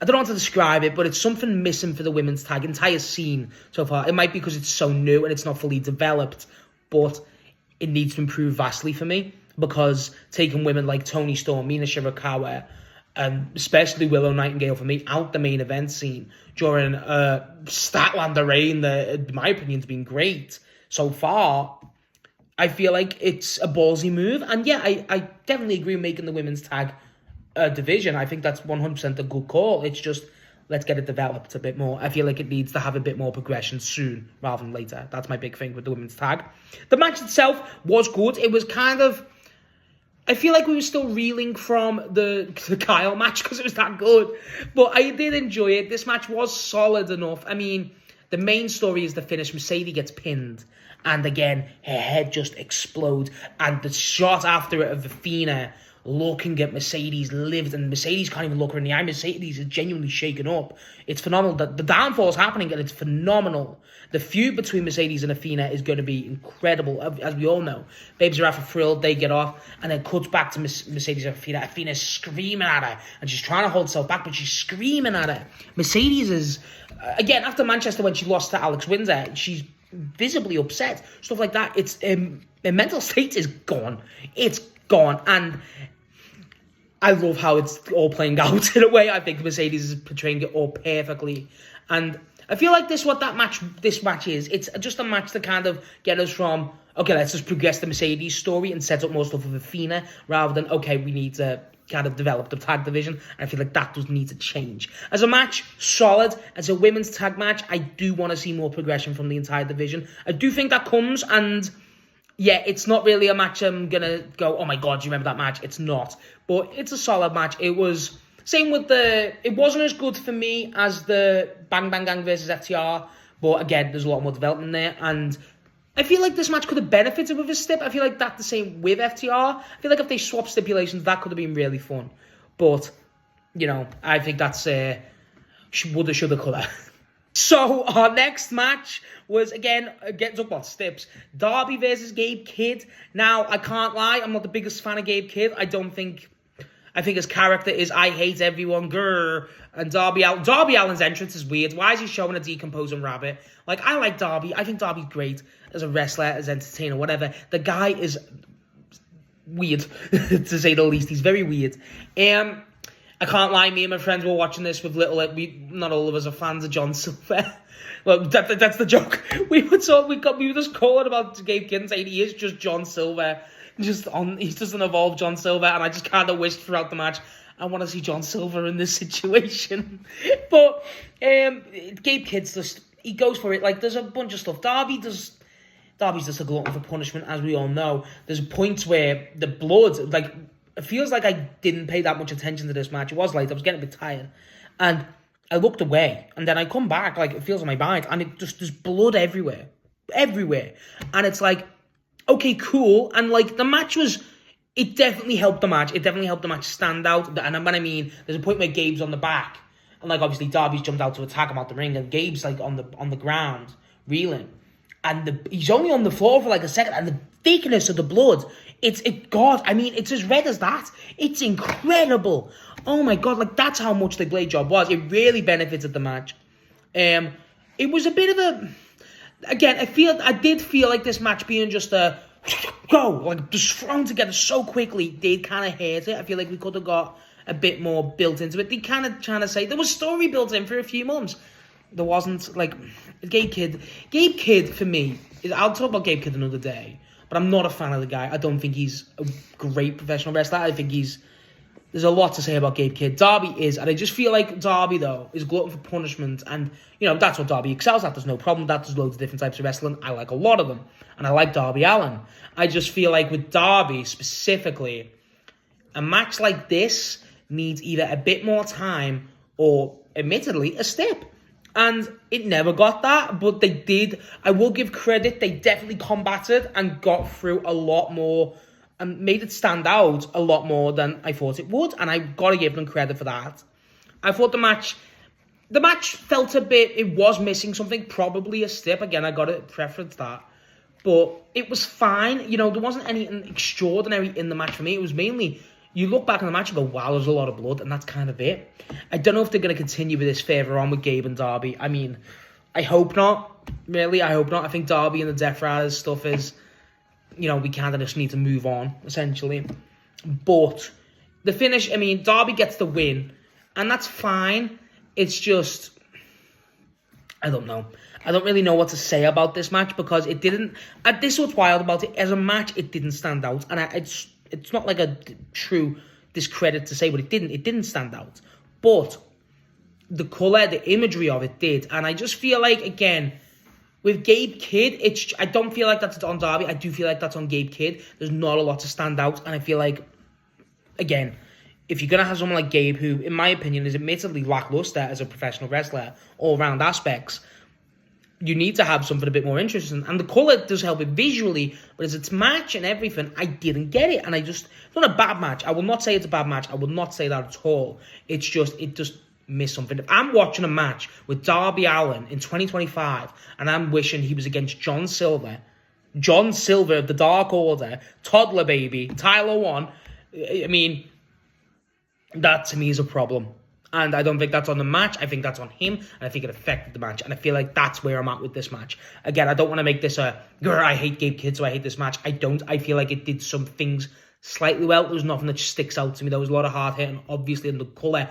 I don't know how to describe it, but it's something missing for the women's tag entire scene so far. It might be because it's so new and it's not fully developed, but it needs to improve vastly for me, because taking women like Toni Storm, Mina Shirakawa, and especially Willow Nightingale for me out the main event scene during Statlander reign, that in my opinion has been great so far, I feel like it's a ballsy move. And yeah, I definitely agree with making the women's tag division. I think that's 100% a good call. It's just, let's get it developed a bit more. I feel like it needs to have a bit more progression soon rather than later. That's my big thing with the women's tag. The match itself was good. It was kind of, I feel like we were still reeling from the Kyle match because it was that good. But I did enjoy it. This match was solid enough. I mean, the main story is the finish. Mercedes gets pinned. And again, her head just explodes. And the shot after it of Athena looking at Mercedes lived, and Mercedes can't even look her in the eye. Mercedes is genuinely shaken up. It's phenomenal. The downfall is happening, and it's phenomenal. The feud between Mercedes and Athena is going to be incredible, as we all know. Babes are after thrilled, they get off, and then cuts back to Mercedes and Athena. Athena's screaming at her, and she's trying to hold herself back, but she's screaming at her. Mercedes is, again, after Manchester when she lost to Alex Windsor, she's visibly upset. Stuff like that. It's her mental state is gone. It's gone, and I love how it's all playing out in a way. I think Mercedes is portraying it all perfectly. And I feel like this match is. It's just a match to kind of get us from, okay, let's just progress the Mercedes story and set up more stuff with Athena, rather than, okay, we need to kind of develop the tag division. And I feel like that does need to change. As a match, solid. As a women's tag match, I do want to see more progression from the entire division. I do think that comes, and yeah, it's not really a match I'm going to go, oh my God, do you remember that match? It's not. But it's a solid match. It was, same with it wasn't as good for me as the Bang Bang Gang versus FTR. But again, there's a lot more development there. And I feel like this match could have benefited with a stip. I feel like that's the same with FTR. I feel like if they swapped stipulations, that could have been really fun. But, you know, I think that's woulda, shoulda, coulda. So, our next match was, again talk about stips. Darby versus Gabe Kidd. Now, I can't lie, I'm not the biggest fan of Gabe Kidd. I think his character is, I hate everyone, grrr. And Darby Allin's entrance is weird. Why is he showing a decomposing rabbit? Like, I like Darby. I think Darby's great as a wrestler, as an entertainer, whatever. The guy is weird, to say the least. He's very weird. I can't lie, me and my friends were watching this with not all of us are fans of John Silver. Well, that's the joke. We were just calling about Gabe Kidd and saying he is just John Silver. He's just an evolved John Silver, and I just kind of wished throughout the match, I want to see John Silver in this situation. But Gabe Kidd's just, he goes for it. Like, there's a bunch of stuff. Darby's just a glutton for punishment, as we all know. There's points where the blood, like, it feels like I didn't pay that much attention to this match. It was late. I was getting a bit tired. And I looked away. And then I come back, like, it feels in my mind. And it just, there's blood everywhere. Everywhere. And it's like, okay, cool. And, like, the match was, it definitely helped the match. It definitely helped the match stand out. And when I mean, there's a point where Gabe's on the back. And, like, obviously, Darby's jumped out to attack him out the ring. And Gabe's, like, on the ground, reeling. And he's only on the floor for, like, a second. And the thickness of the blood, God, I mean, it's as red as that. It's incredible. Oh my God, like, that's how much the blade job was. It really benefited the match. It was a bit of a, again, I did feel like this match being just a go, like, just thrown together so quickly did kind of hurt it. I feel like we could have got a bit more built into it. They kind of trying to say there was story built in for a few months. There wasn't, like, Gabe Kidd for me, I'll talk about Gabe Kidd another day. But I'm not a fan of the guy. I don't think he's a great professional wrestler. I think there's a lot to say about Gabe Kidd. Darby is, and I just feel like Darby, though, is glutton for punishment. And, you know, that's what Darby excels at. There's no problem with that. There's loads of different types of wrestling. I like a lot of them. And I like Darby Allin. I just feel like with Darby, specifically, a match like this needs either a bit more time or, admittedly, a step. And it never got that, but they did. I will give credit. They definitely combated and got through a lot more and made it stand out a lot more than I thought it would. And I've got to give them credit for that. I thought the match felt a bit, it was missing something, probably a step. Again, I got to preference that. But it was fine. You know, there wasn't anything extraordinary in the match for me. It was mainly, you look back on the match and go, wow, there's a lot of blood, and that's kind of it. I don't know if they're going to continue with this further on with Gabe and Darby. I mean, I hope not. Really, I hope not. I think Darby and the Death Riders stuff is, we kind of just need to move on, essentially. But the finish, I mean, Darby gets the win, and that's fine. It's just, I don't know. I don't really know what to say about this match because it didn't. This is what's wild about it. As a match, it didn't stand out, and it's not like a true discredit to say, but it didn't. It didn't stand out, but the colour, the imagery of it did, and I just feel like again with Gabe Kidd, I don't feel like that's on Darby. I do feel like that's on Gabe Kidd. There's not a lot to stand out, and I feel like again, if you're gonna have someone like Gabe, who in my opinion is admittedly lackluster as a professional wrestler, all round aspects. You need to have something a bit more interesting. And the colour does help it visually, but as its match and everything, I didn't get it. And it's not a bad match. I will not say it's a bad match. I will not say that at all. It just missed something. If I'm watching a match with Darby Allin in 2025, and I'm wishing he was against John Silver of the Dark Order, Toddler Baby, Tyler One, I mean, that to me is a problem. And I don't think that's on the match. I think that's on him. And I think it affected the match. And I feel like that's where I'm at with this match. Again, I don't want to make this I hate Gabe Kidd, so I hate this match. I don't. I feel like it did some things slightly well. There was nothing that sticks out to me. There was a lot of hard hitting, obviously, and the colour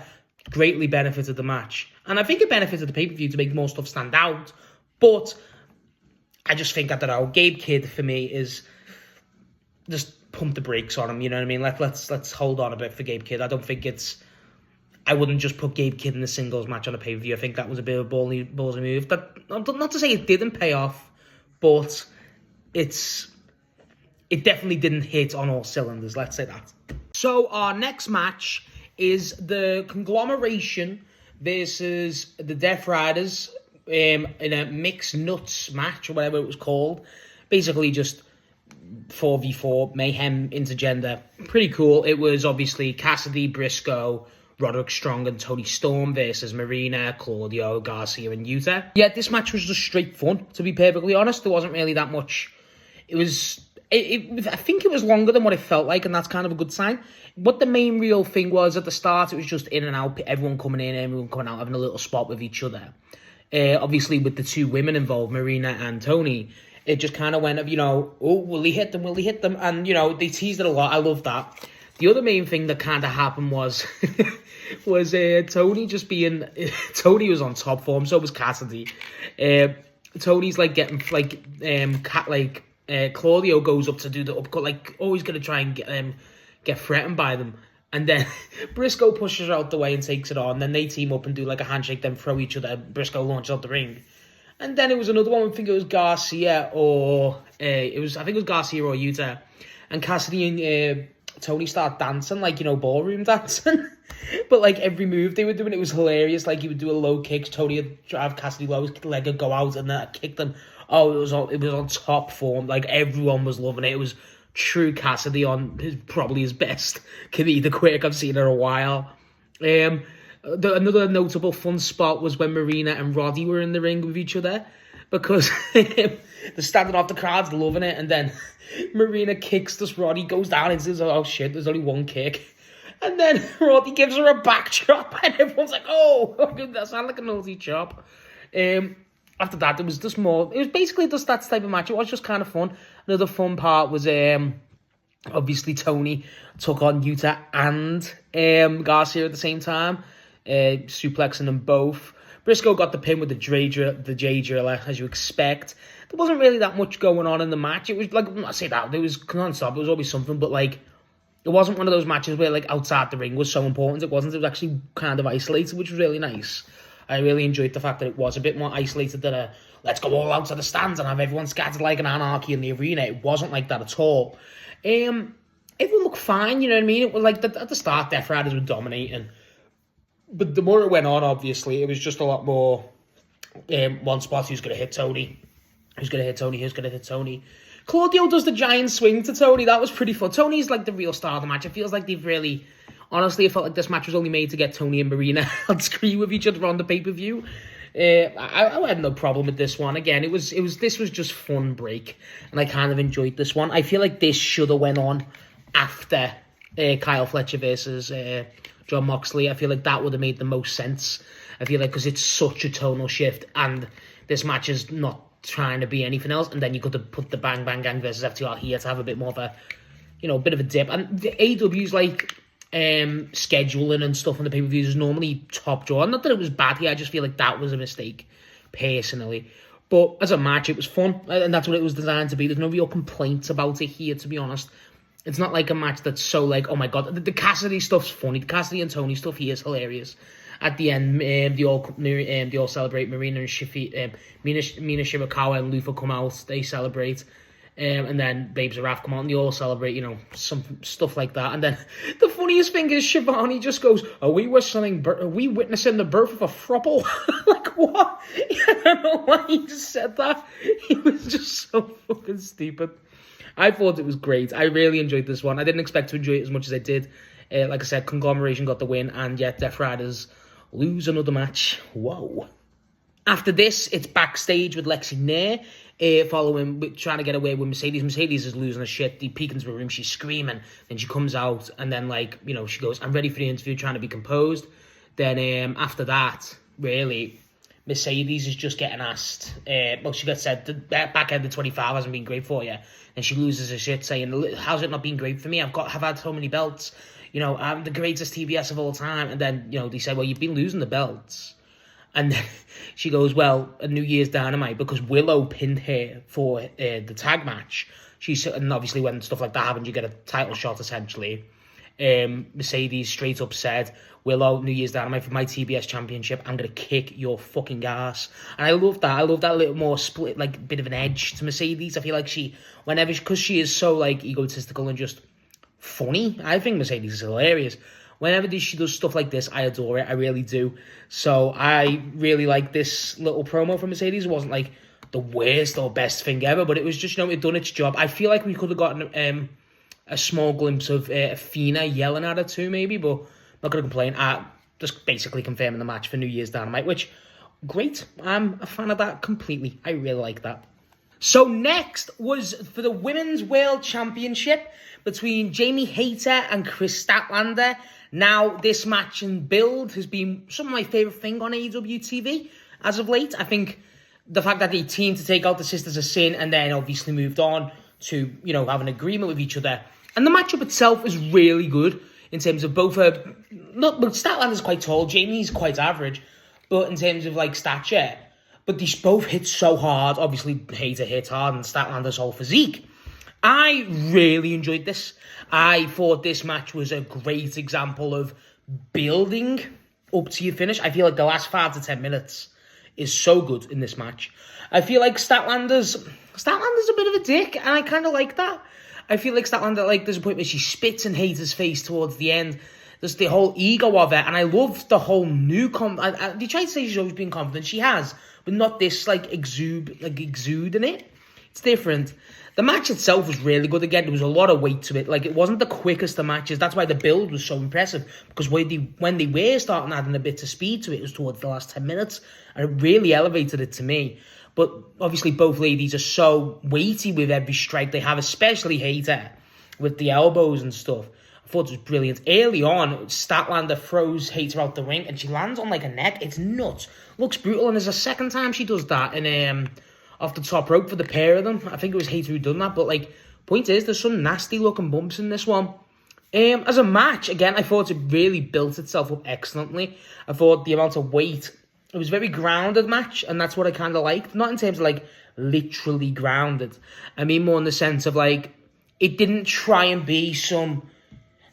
greatly benefited the match. And I think it benefited the pay-per-view to make more stuff stand out. But I just think, I don't know, Gabe Kidd for me is just pump the brakes on him, you know what I mean? Let's hold on a bit for Gabe Kidd. I wouldn't just put Gabe Kidd in a singles match on a pay-per-view. I think that was a bit of a ballsy move. Not to say it didn't pay off, but it definitely didn't hit on all cylinders, let's say that. So our next match is the Conglomeration versus the Death Riders in a mixed nuts match, or whatever it was called. Basically just 4v4, mayhem, intergender. Pretty cool. It was obviously Cassidy, Briscoe, Roderick Strong and Tony Storm versus Marina, Claudio, Garcia and Yuta. Yeah, this match was just straight fun, to be perfectly honest. There wasn't really that much. I think it was longer than what it felt like, and that's kind of a good sign. What the main real thing was at the start, it was just in and out, everyone coming in, everyone coming out, having a little spot with each other. Obviously, with the two women involved, Marina and Tony, it just kind of went of, will he hit them, And, they teased it a lot. I love that. The other main thing that kind of happened was Tony just being... Tony was on top form, so was Cassidy. Tony's like getting... Claudio goes up to do the upcut, always going to try and get threatened by them. And then Briscoe pushes her out the way and takes it on. Then they team up and do a handshake, then throw each other. Briscoe launches out the ring. And then it was another one, I think it was Garcia or... Garcia or Yuta. And Cassidy and... Tony started dancing, ballroom dancing. But, every move they were doing, it was hilarious. He would do a low kick. Tony would drive Cassidy low, his leg would go out, and then kick them. Oh, it was on top form. Everyone was loving it. It was true Cassidy on probably his best comedic quirk I've seen in a while. Another notable fun spot was when Marina and Roddy were in the ring with each other. Because they're standing off, the crowd's loving it, and then Marina kicks this Roddy, goes down and says, oh shit, there's only one kick. And then Roddy gives her a back chop, and everyone's like, oh, that sounded like a naughty chop. After that, it was basically just that type of match. It was just kind of fun. Another fun part was, obviously Tony took on Yuta and Garcia at the same time, suplexing them both. Briscoe got the pin with the J driller, as you expect. There wasn't really that much going on in the match. It was I say that, there was non-stop, it was always something, but it wasn't one of those matches where outside the ring was so important. It wasn't. It was actually kind of isolated, which was really nice. I really enjoyed the fact that it was a bit more isolated than a let's go all out to the stands and have everyone scattered like an anarchy in the arena. It wasn't like that at all. Everyone looked fine, you know what I mean? It was at the start, Death Riders were dominating. But the more it went on, obviously, it was just a lot more one spot, who's going to hit Tony? Who's going to hit Tony? Who's going to hit Tony? Claudio does the giant swing to Tony. That was pretty fun. Tony's the real star of the match. It feels like they've really... Honestly, I felt like this match was only made to get Tony and Marina on screen with each other on the pay-per-view. I had no problem with this one. Again, this was just fun break, and I kind of enjoyed this one. I feel like this should have went on after Kyle Fletcher versus John Moxley. I feel like that would have made the most sense. I feel like because it's such a tonal shift, and this match is not trying to be anything else, and then you could have put the Bang Bang Gang versus FTR here to have a bit more of a, bit of a dip. And the AEW's scheduling and stuff on the pay-per-views is normally top draw. Not that it was bad here, I just feel like that was a mistake, personally. But as a match, it was fun, and that's what it was designed to be. There's no real complaints about it here, to be honest. It's not like a match that's so like, oh my god, the Cassidy stuff's funny. The Cassidy and Tony stuff here is hilarious. At the end, they all celebrate. Marina and Mina Shirakawa and Luther come out. They celebrate. And then Babes of Wrath come out and they all celebrate, some stuff like that. And then the funniest thing is Shivani just goes, are we witnessing the birth of a throuple? Like, what? I don't know why he just said that. He was just so fucking stupid. I thought it was great. I really enjoyed this one. I didn't expect to enjoy it as much as I did. Like I said, Conglomeration got the win, and yet Death Riders lose another match. Whoa. After this, it's backstage with Lexi Nair, trying to get away with Mercedes. Mercedes is losing her shit. They peek into the room, she's screaming. Then she comes out, and then, she goes, I'm ready for the interview, trying to be composed. Then after that, really, Mercedes is just getting asked. She got said, the back end of 25 hasn't been great for you. And she loses her shit, saying, how's it not been great for me? I've had so many belts. I'm the greatest TBS of all time. And then, they said, well, you've been losing the belts. And then she goes, well, a New Year's Dynamite, because Willow pinned her for the tag match. And obviously when stuff like that happens, you get a title shot, essentially. Mercedes straight up said, Willow, New Year's Dynamite for my TBS championship, I'm going to kick your fucking ass. And I love that. I love that little more split, bit of an edge to Mercedes. I feel like because she is so, egotistical and just funny, I think Mercedes is hilarious. Whenever she does stuff like this, I adore it. I really do. So I really like this little promo from Mercedes. It wasn't the worst or best thing ever, but it was just, it done its job. I feel like we could have gotten a small glimpse of Athena yelling at her too, maybe, but not going to complain. Just basically confirming the match for New Year's Dynamite, which, great. I'm a fan of that completely. I really like that. So next was for the Women's World Championship between Jamie Hayter and Chris Statlander. Now, this match and build has been some of my favourite thing on AEW TV as of late. I think the fact that they teamed to take out the Sisters of Sin and then obviously moved on to, have an agreement with each other. And the matchup itself is really good in terms of both Statlander's quite tall, Jamie's quite average, but in terms of stature. But these both hit so hard. Obviously, Hayter hit hard and Statlander's whole physique. I really enjoyed this. I thought this match was a great example of building up to your finish. I feel like the last 5 to 10 minutes is so good in this match. I feel like Statlander's a bit of a dick, and I kind of like that. I feel like Statlander, there's a point where she spits in Hayter's face towards the end. There's the whole ego of it, and I loved the whole new... they try to say she's always been confident. She has, but not this, exuding it. It's different. The match itself was really good. Again, there was a lot of weight to it. It wasn't the quickest of matches. That's why the build was so impressive. Because when they were starting adding a bit of speed to it, it was towards the last 10 minutes. And it really elevated it to me. But obviously, both ladies are so weighty with every strike they have, especially Hayter, with the elbows and stuff. I thought it was brilliant. Early on, Statlander throws Hayter out the ring, and she lands on a neck. It's nuts. Looks brutal, and there's a second time she does that in off the top rope for the pair of them. I think it was Hayter who done that, but point is, there's some nasty looking bumps in this one. As a match, again, I thought it really built itself up excellently. I thought the amount of weight, it was a very grounded match, and that's what I kind of liked. Not in terms of literally grounded. I mean more in the sense of it didn't try and be some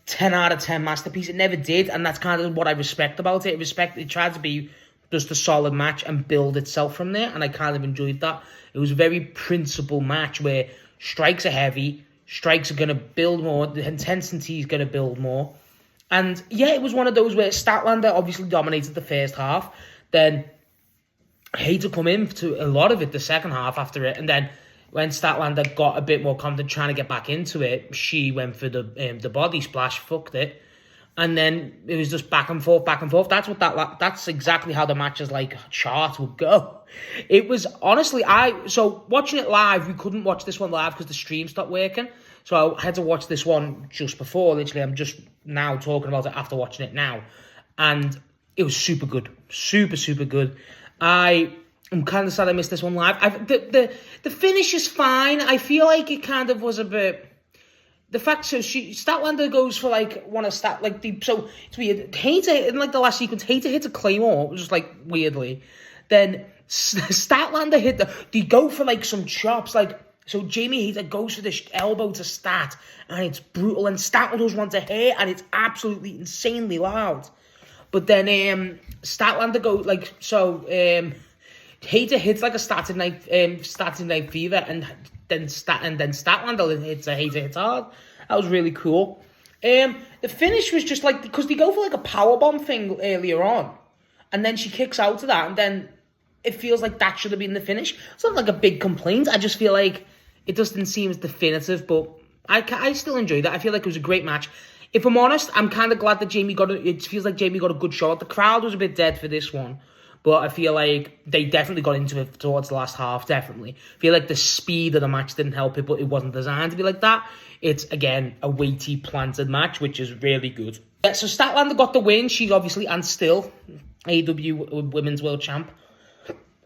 10 out of 10 masterpiece. It never did, and that's kind of what I respect about it. It tried to be just a solid match and build itself from there, and I kind of enjoyed that. It was a very principled match where strikes are heavy, strikes are going to build more, the intensity is going to build more. And yeah, it was one of those where Statlander obviously dominated the first half, then Hayter come in to a lot of it the second half after it, and then when Statlander got a bit more confident trying to get back into it, she went for the body splash, fucked it. And then it was just back and forth, back and forth. That's exactly how the matches like chart would go. It was honestly, so watching it live, we couldn't watch this one live because the stream stopped working. So I had to watch this one just before. Literally, I'm just now talking about it after watching it now, and it was super good, super good. I'm kind of sad I missed this one live. The finish is fine. I feel like it kind of was a bit. The fact Statlander goes for like one of so it's weird. Hater in like the last sequence, Hater hits a claymore just like weirdly. Then Statlander they go for like some chops like. So Jamie Hater goes for this elbow to Stat, and it's brutal, and Stat does want to hit, and it's absolutely insanely loud. But then Statlander goes like so. Hater hits like a Saturday Night Fever, and then Statlander hits a Hater hits hard. That was really cool. The finish was just like because they go for like a powerbomb thing earlier on, and then she kicks out of that, and then it feels like that should have been the finish. It's not like a big complaint. I just feel like it doesn't seem as definitive, but I still enjoyed that. I feel like it was a great match. If I'm honest, I'm kind of glad that it feels like Jamie got a good show. The crowd was a bit dead for this one, but I feel like they definitely got into it towards the last half, definitely. I feel like the speed of the match didn't help it, but it wasn't designed to be like that. It's, again, a weighty, planted match, which is really good. Yeah, so Statlander got the win. She's obviously, and still, AEW Women's World Champ.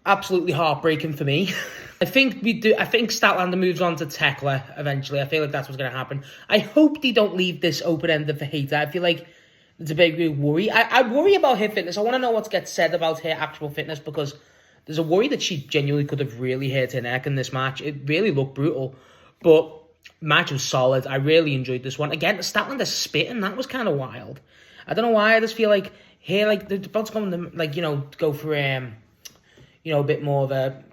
Absolutely heartbreaking for me. I think Statlander moves on to Tekla eventually. I feel like that's what's going to happen. I hope they don't leave this open-ended for Hater. I feel like it's a big worry. I worry about her fitness. I want to know what gets said about her actual fitness because there's a worry that she genuinely could have really hurt her neck in this match. It really looked brutal. But match was solid. I really enjoyed this one. Again, Statlander spitting, that was kind of wild. I don't know why. I just feel like here, like, they're about to go for a bit more of a,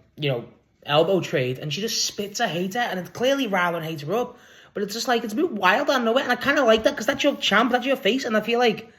elbow trade, and she just spits a Hater, and it's clearly riling Hater up, but it's just like, it's a bit wild, I know it, and I kind of like that, because that's your champ, that's your face, and I feel like,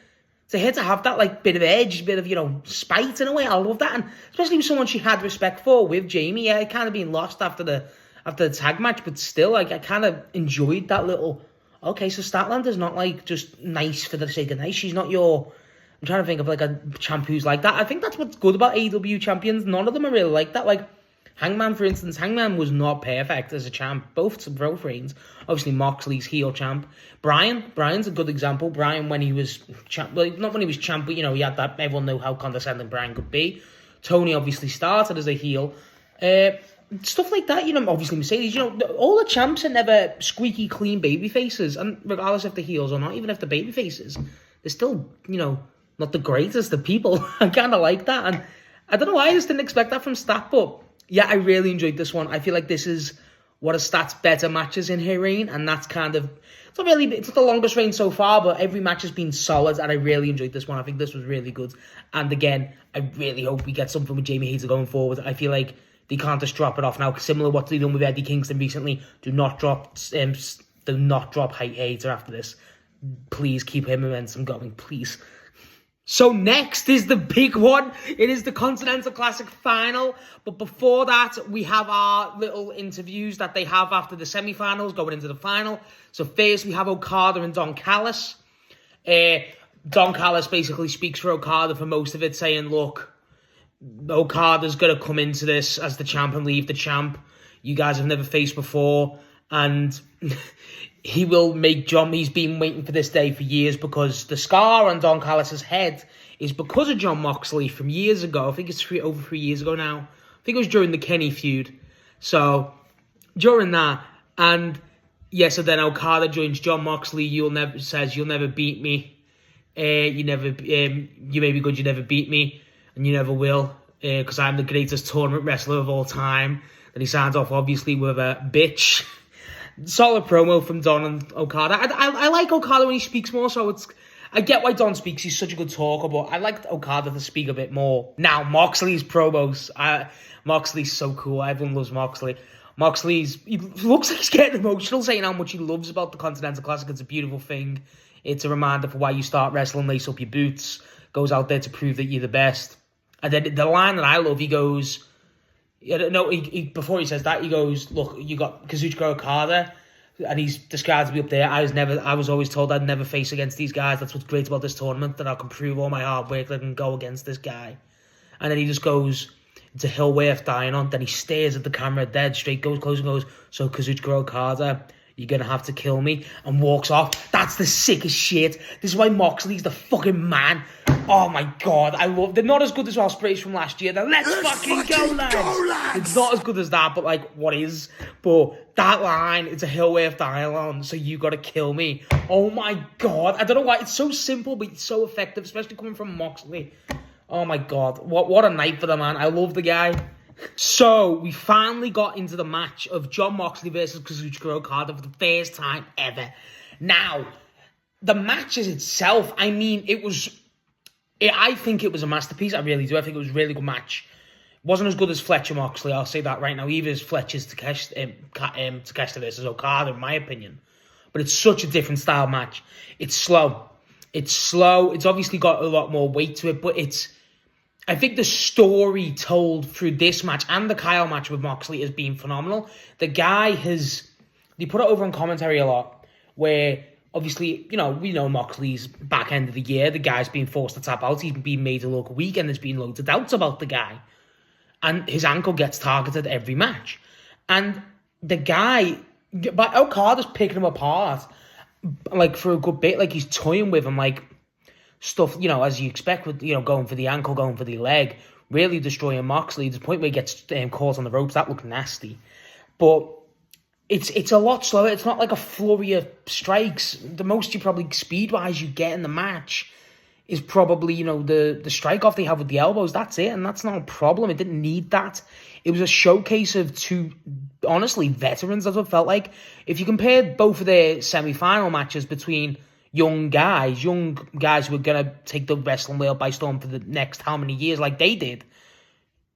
to her to have that, like, bit of edge, bit of, spite in a way, I love that, and especially with someone she had respect for, with Jamie, yeah, it kind of being lost after the tag match, but still, like, I kind of enjoyed that little, okay, so Statlander's not, like, just nice for the sake of nice, she's not your... I'm trying to think of, like, a champ who's like that. I think that's what's good about AEW champions. None of them are really like that. Like, Hangman, for instance, Hangman was not perfect as a champ. Both reigns. Obviously, Moxley's heel champ. Brian's a good example. Brian, when he was champ... Well, not when he was champ, but, he had that... Everyone knew how condescending Brian could be. Tony obviously started as a heel. Stuff like that, obviously Mercedes, all the champs are never squeaky clean baby faces. And regardless if they're heels or not, even if they're baby faces, they're still, not the greatest of people. I kind of like that. And I don't know why I just didn't expect that from Stat, but yeah, I really enjoyed this one. I feel like this is one of Stat's better matches in her reign, and that's kind of, it's not the longest reign so far, but every match has been solid, and I really enjoyed this one. I think this was really good. And again, I really hope we get something with Jamie Hater going forward. I feel like they can't just drop it off now, similar to what they've done with Eddie Kingston recently. Do not drop Hater after this. Please keep him momentum going, please. So next is the big one. It is the Continental Classic final. But before that, we have our little interviews that they have after the semi-finals going into the final. So first, we have Okada and Don Callis. Don Callis basically speaks for Okada for most of it, saying, look, Okada's going to come into this as the champ and leave the champ. You guys have never faced before. And... he will make John... He's been waiting for this day for years because the scar on Don Callis' head is because of John Moxley from years ago. I think it's over 3 years ago now. I think it was during the Kenny feud. So, during that, and yeah, so then Okada joins John Moxley. You'll never beat me. You may be good, you never beat me, and you never will, because I'm the greatest tournament wrestler of all time. Then he signs off, obviously, with a bitch. Solid promo from Don and Okada. I like Okada when he speaks more, so I get why Don speaks. He's such a good talker, but I like Okada to speak a bit more. Now, Moxley's promos. Moxley's so cool. Everyone loves Moxley. He looks like he's getting emotional, saying how much he loves about the Continental Classic. It's a beautiful thing. It's a reminder for why you start wrestling, lace up your boots, goes out there to prove that you're the best. And then the line that I love, he goes... before he says that, he goes, look, you got Kazuchika Okada, and he's described to be up there. I was always told I'd never face against these guys. That's what's great about this tournament, that I can prove all my hard work that I can go against this guy. And then he just goes, it's a hill worth dying on. Then he stares at the camera dead straight, goes close and goes, so Kazuchika Okada, you're going to have to kill me, and walks off. That's the sickest shit. This is why Moxley's the fucking man. Oh my God, I love. They're not as good as Ospreys from last year. They're let's fucking go, lads. It's not as good as that, but like, what is? But that line, it's a hill worth dying on, so you got to kill me. Oh my God, I don't know why. It's so simple, but it's so effective, especially coming from Moxley. Oh my God, what a night for the man. I love the guy. So, we finally got into the match of Jon Moxley versus Kazuchika Okada for the first time ever. Now, the match itself, I mean, I think it was a masterpiece. I really do. I think it was a really good match. It wasn't as good as Fletcher Moxley, I'll say that right now. Either as Fletcher's Takeshita versus Okada, in my opinion. But it's such a different style match. It's slow. It's obviously got a lot more weight to it, but I think the story told through this match and the Kyle match with Moxley has been phenomenal. The guy they put it over on commentary a lot, where obviously, we know Moxley's back end of the year, the guy's being forced to tap out, he's been made to look weak, and there's been loads of doubts about the guy. And his ankle gets targeted every match. And the guy, but Okada's picking him apart, like, for a good bit, like, he's toying with him, like, stuff, as you expect with, going for the ankle, going for the leg, really destroying Moxley. To the point where he gets caught on the ropes, that looked nasty. But it's a lot slower. It's not like a flurry of strikes. The most you probably, speed-wise, you get in the match is probably, the strike-off they have with the elbows. That's it, and that's not a problem. It didn't need that. It was a showcase of two, honestly, veterans, that's what it felt like. If you compared both of their semi-final matches between young guys who are going to take the wrestling world by storm for the next how many years like they did,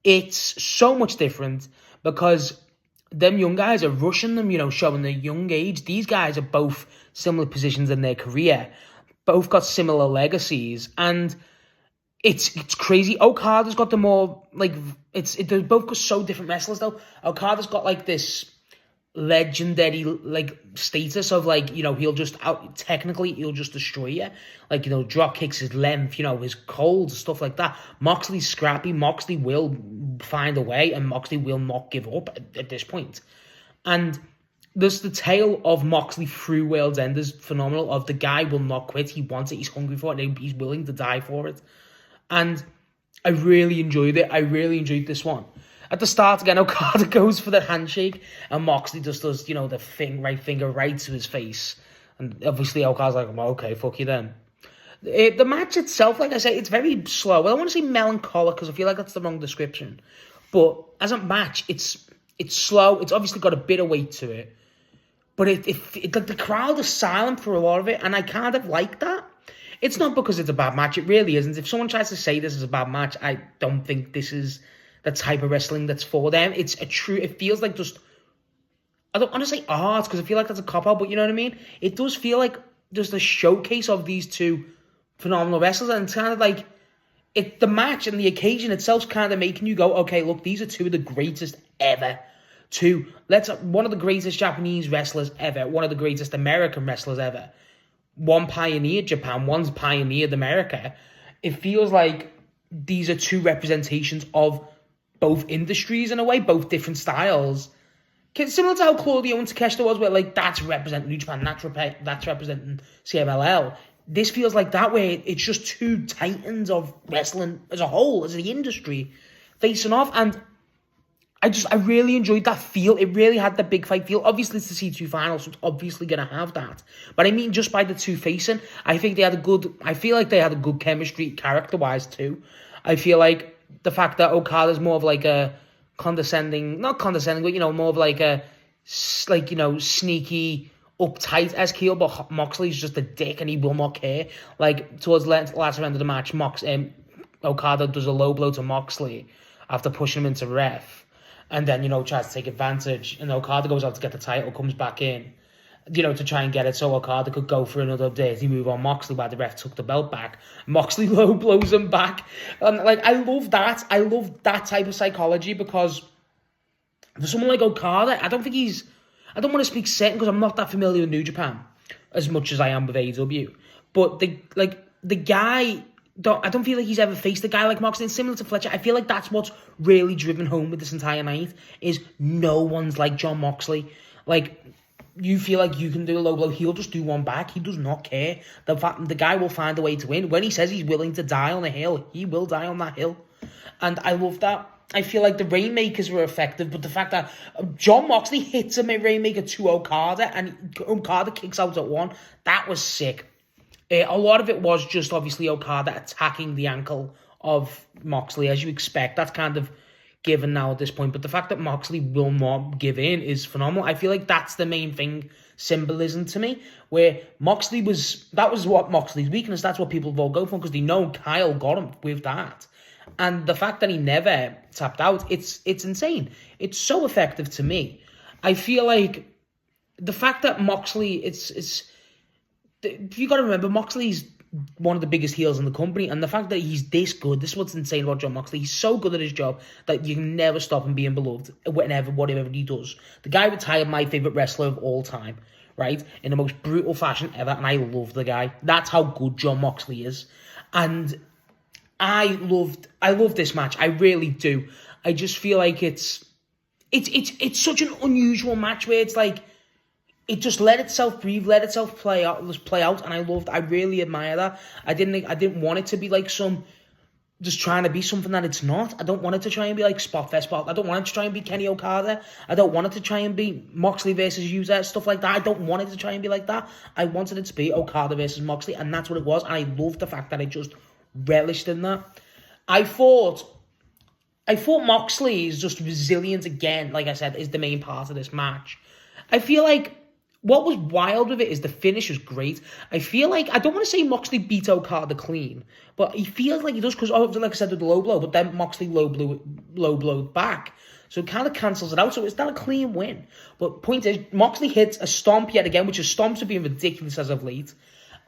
it's so much different because them young guys are rushing them, showing their young age. These guys are both similar positions in their career, both got similar legacies, and it's crazy. Okada's got the more, like, they've both got so different wrestlers, though. Okada's got, like, this legendary, like, status of, like, he'll just destroy you, like, drop kicks, his length, his cold, stuff like that. Moxley's scrappy. Moxley will find a way, and Moxley will not give up at this point. And there's the tale of Moxley through World's End is phenomenal. Of the guy will not quit. He wants it. He's hungry for it. He's willing to die for it. And I really enjoyed it. I really enjoyed this one. At the start, again, Okada goes for the handshake, and Moxley just does, the right finger right to his face. And obviously, Okada's like, well, okay, fuck you then. The match itself, like I say, it's very slow. I don't want to say melancholic, because I feel like that's the wrong description. But as a match, it's slow. It's obviously got a bit of weight to it. But the crowd is silent for a lot of it, and I kind of like that. It's not because it's a bad match. It really isn't. If someone tries to say this is a bad match, I don't think this is the type of wrestling that's for them. It feels like just, I don't want to say art, because I feel like that's a cop-out, but you know what I mean? It does feel like just a showcase of these two phenomenal wrestlers, and it's kind of like, the match and the occasion itself's kind of making you go, okay, look, these are two of the greatest ever. One of the greatest Japanese wrestlers ever, one of the greatest American wrestlers ever. One pioneered Japan, one's pioneered America. It feels like these are two representations of both industries in a way, both different styles. Similar to how Claudio and Takeshita was, where, like, that's representing New Japan, that's representing CMLL. This feels like that, where it's just two titans of wrestling as a whole, as the industry, facing off. And I really enjoyed that feel. It really had the big fight feel. Obviously, it's the C2 finals, so it's obviously going to have that. But I mean, just by the two facing, I feel like they had a good chemistry, character-wise, too. I feel like the fact that Okada's more of like a not condescending, but, more of like a, sneaky, uptight heel, but Moxley's just a dick and he will not care. Like, towards the last round of the match, Okada does a low blow to Moxley after pushing him into ref. And then, tries to take advantage. And Okada goes out to get the title, comes back in, to try and get it so Okada could go for another dirty move on Moxley while the ref took the belt back. Moxley low blows him back. And, I love that. I love that type of psychology, because for someone like Okada, I don't think I don't want to speak certain because I'm not that familiar with New Japan as much as I am with AEW. But the guy, I don't feel like he's ever faced a guy like Moxley. And similar to Fletcher, I feel like that's what's really driven home with this entire night is no one's like Jon Moxley. Like, you feel like you can do a low blow, he'll just do one back. He does not care. The guy will find a way to win. When he says he's willing to die on a hill, he will die on that hill. And I love that. I feel like the Rainmakers were effective, but the fact that Jon Moxley hits a Rainmaker to Okada and Okada kicks out at 1, that was sick. A lot of it was just obviously Okada attacking the ankle of Moxley, as you expect. That's kind of given now at this point. But the fact that Moxley will not give in is phenomenal. I feel like that's the main thing, symbolism to me, where that was what Moxley's weakness. That's what people will go for because they know Kyle got him with that. And the fact that he never tapped out, it's insane. It's so effective to me. I feel like the fact that Moxley, you got to remember, Moxley's one of the biggest heels in the company, and the fact that he's this good, this is what's insane about Jon Moxley. He's so good at his job that you can never stop him being beloved, whatever he does. The guy retired my favourite wrestler of all time, right? In the most brutal fashion ever, and I love the guy. That's how good Jon Moxley is. And I love this match. I really do. I just feel like it's such an unusual match where it's like it just let itself breathe, let itself play out, and I really admire that. I didn't want it to be like just trying to be something that it's not. I don't want it to try and be like Spotfest. I don't want it to try and be Kenny Okada. I don't want it to try and be Moxley versus Yuza, stuff like that. I don't want it to try and be like that. I wanted it to be Okada versus Moxley, and that's what it was. And I love the fact that I just relished in that. I thought Moxley is just resilient again, like I said, is the main part of this match. I feel like what was wild with it is the finish was great. I feel like, I don't want to say Moxley beat Okada clean, but he feels like he does because, like I said, with the low blow, but then Moxley low blowed back. So it kind of cancels it out. So it's not a clean win. But point is, Moxley hits a stomp yet again, which is stomps are being ridiculous as of late.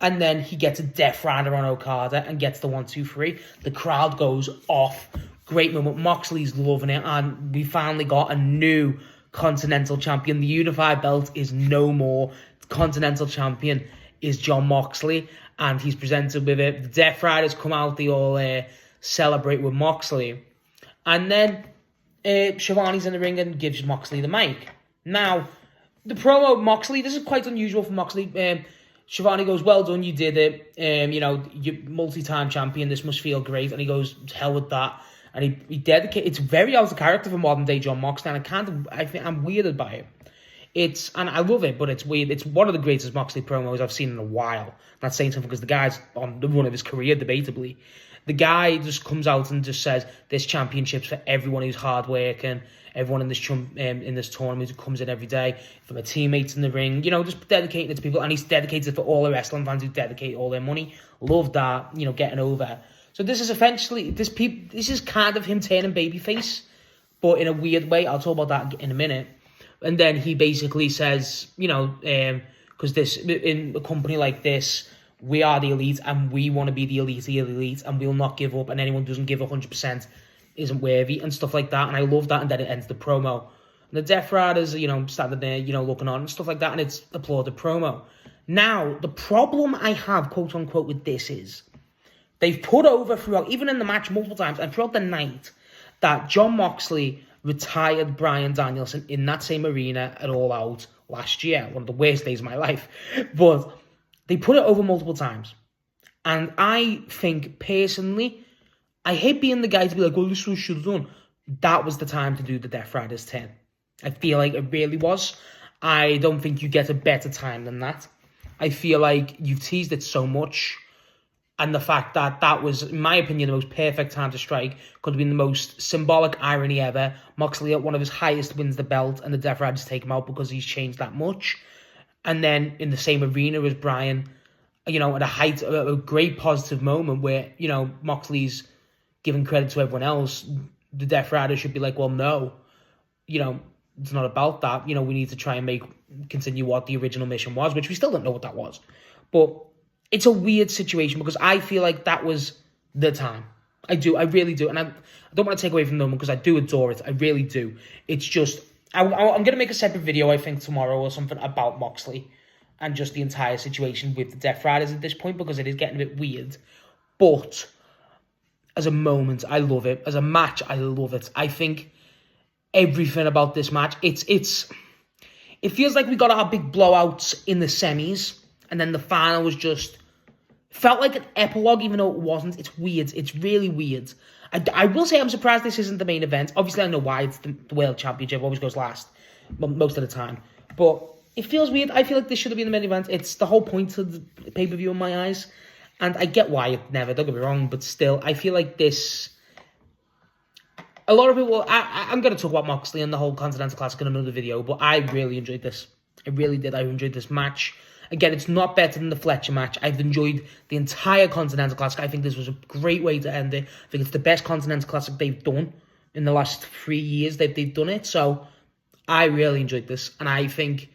And then he gets a Death Rider on Okada and gets the 1-2-3. The crowd goes off. Great moment. Moxley's loving it. And we finally got a new Continental Champion. The Unified Belt is no more. The Continental Champion is Jon Moxley. And he's presented with it. The Death Riders come out. They all celebrate with Moxley. And then Shivani's in the ring and gives Moxley the mic. Now, the promo Moxley, this is quite unusual for Moxley. Shivani goes, well done, you did it. You're multi-time champion. This must feel great. And he goes, to hell with that. And he dedicates. It's very out of character for modern day Jon Moxley, and I think I'm weirded by it. And I love it, but it's weird. It's one of the greatest Moxley promos I've seen in a while. Not saying something because the guy's on the run of his career, debatably. The guy just comes out and just says, "This championship's for everyone who's hardworking, everyone in this tournament who comes in every day, for my teammates in the ring, just dedicating it to people." And he's dedicated for all the wrestling fans who dedicate all their money. Love that, getting over. So this is essentially, this is kind of him turning babyface, but in a weird way. I'll talk about that in a minute. And then he basically says, because this, in a company like this, we are the elite and we want to be the elite and we'll not give up, and anyone who doesn't give 100% isn't worthy and stuff like that. And I love that. And then it ends the promo. And the Death Riders, standing there, looking on and stuff like that. And it's applauded promo. Now, the problem I have, quote unquote, with this is, they've put over throughout, even in the match multiple times, and throughout the night, that Jon Moxley retired Bryan Danielson in that same arena at All Out last year. One of the worst days of my life. But they put it over multiple times. And I think, personally, I hate being the guy to be like, well, this was should have done. That was the time to do the Death Riders 10. I feel like it really was. I don't think you get a better time than that. I feel like you've teased it so much. And the fact that was, in my opinion, the most perfect time to strike. Could have been the most symbolic irony ever. Moxley at one of his highest wins the belt, and the Death Riders take him out because he's changed that much. And then in the same arena as Bryan, at a height, a great positive moment where, Moxley's giving credit to everyone else. The Death Riders should be like, well, no, it's not about that. We need to try and continue what the original mission was, which we still don't know what that was. But it's a weird situation because I feel like that was the time. I really do. And I don't want to take away from them because I do adore it. I really do. It's just, I'm going to make a separate video, I think, tomorrow or something about Moxley and just the entire situation with the Death Riders at this point, because it is getting a bit weird. But as a moment, I love it. As a match, I love it. I think everything about this match, it feels like we got our big blowouts in the semis, and then the final was just felt like an epilogue, even though it wasn't. It's weird. It's really weird. I will say I'm surprised this isn't the main event. Obviously, I know why. It's the World Championship. Always goes last most of the time. But it feels weird. I feel like this should have been the main event. It's the whole point of the pay-per-view in my eyes. And I get why it never, don't get me wrong. But still, I feel like this... A lot of people... I'm going to talk about Moxley and the whole Continental Classic in another video. But I really enjoyed this. I really did. I enjoyed this match. Again, it's not better than the Fletcher match. I've enjoyed the entire Continental Classic. I think this was a great way to end it. I think it's the best Continental Classic they've done in the last 3 years that they've done it. So, I really enjoyed this. And I think,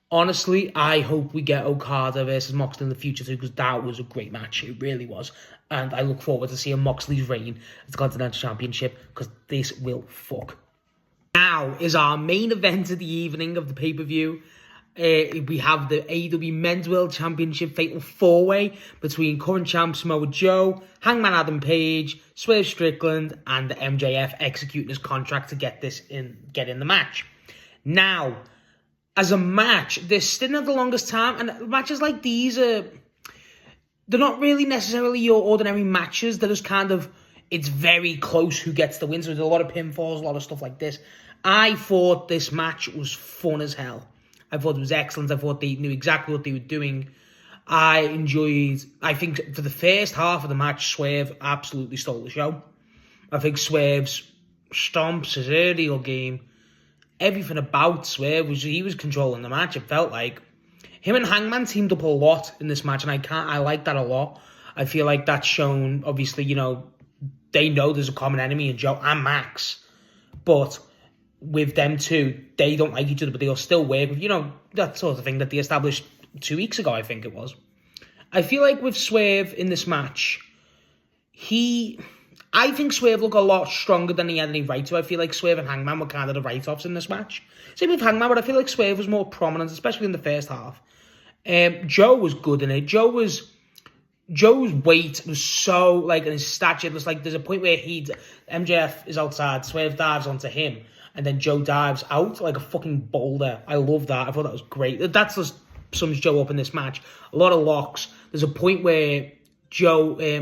honestly, I hope we get Okada versus Moxley in the future too, because that was a great match. It really was. And I look forward to seeing Moxley's reign as the Continental Championship, because this will fuck. Now is our main event of the evening of the pay-per-view. We have the AEW Men's World Championship Fatal 4-Way between current champ Samoa Joe, Hangman Adam Page, Swerve Strickland, and the MJF executing his contract to get in the match. Now, as a match, they're still at the longest time, and matches like these they're not really necessarily your ordinary matches. They're just kind of, it's very close who gets the win. So there's a lot of pinfalls, a lot of stuff like this. I thought this match was fun as hell. I thought it was excellent. I thought they knew exactly what they were doing. I think for the first half of the match, Swerve absolutely stole the show. I think Swerve's stomps, his earlier game, everything about Swerve he was controlling the match. It felt like him and Hangman teamed up a lot in this match, and I like that a lot. I feel like that's shown. Obviously, they know there's a common enemy in Joe and Max, but with them two, they don't like each other, but they'll still work with, that sort of thing that they established 2 weeks ago, I think it was. I feel like with Swerve in this match, I think Swerve looked a lot stronger than he had any right to. I feel like Swerve and Hangman were kind of the write-offs in this match. Same with Hangman, but I feel like Swerve was more prominent, especially in the first half. Joe was good in it. Joe's weight was so, and his stature, it was like there's a point where MJF is outside, Swerve dives onto him, and then Joe dives out like a fucking boulder. I love that. I thought that was great. That's just sums Joe up in this match. A lot of locks. There's a point where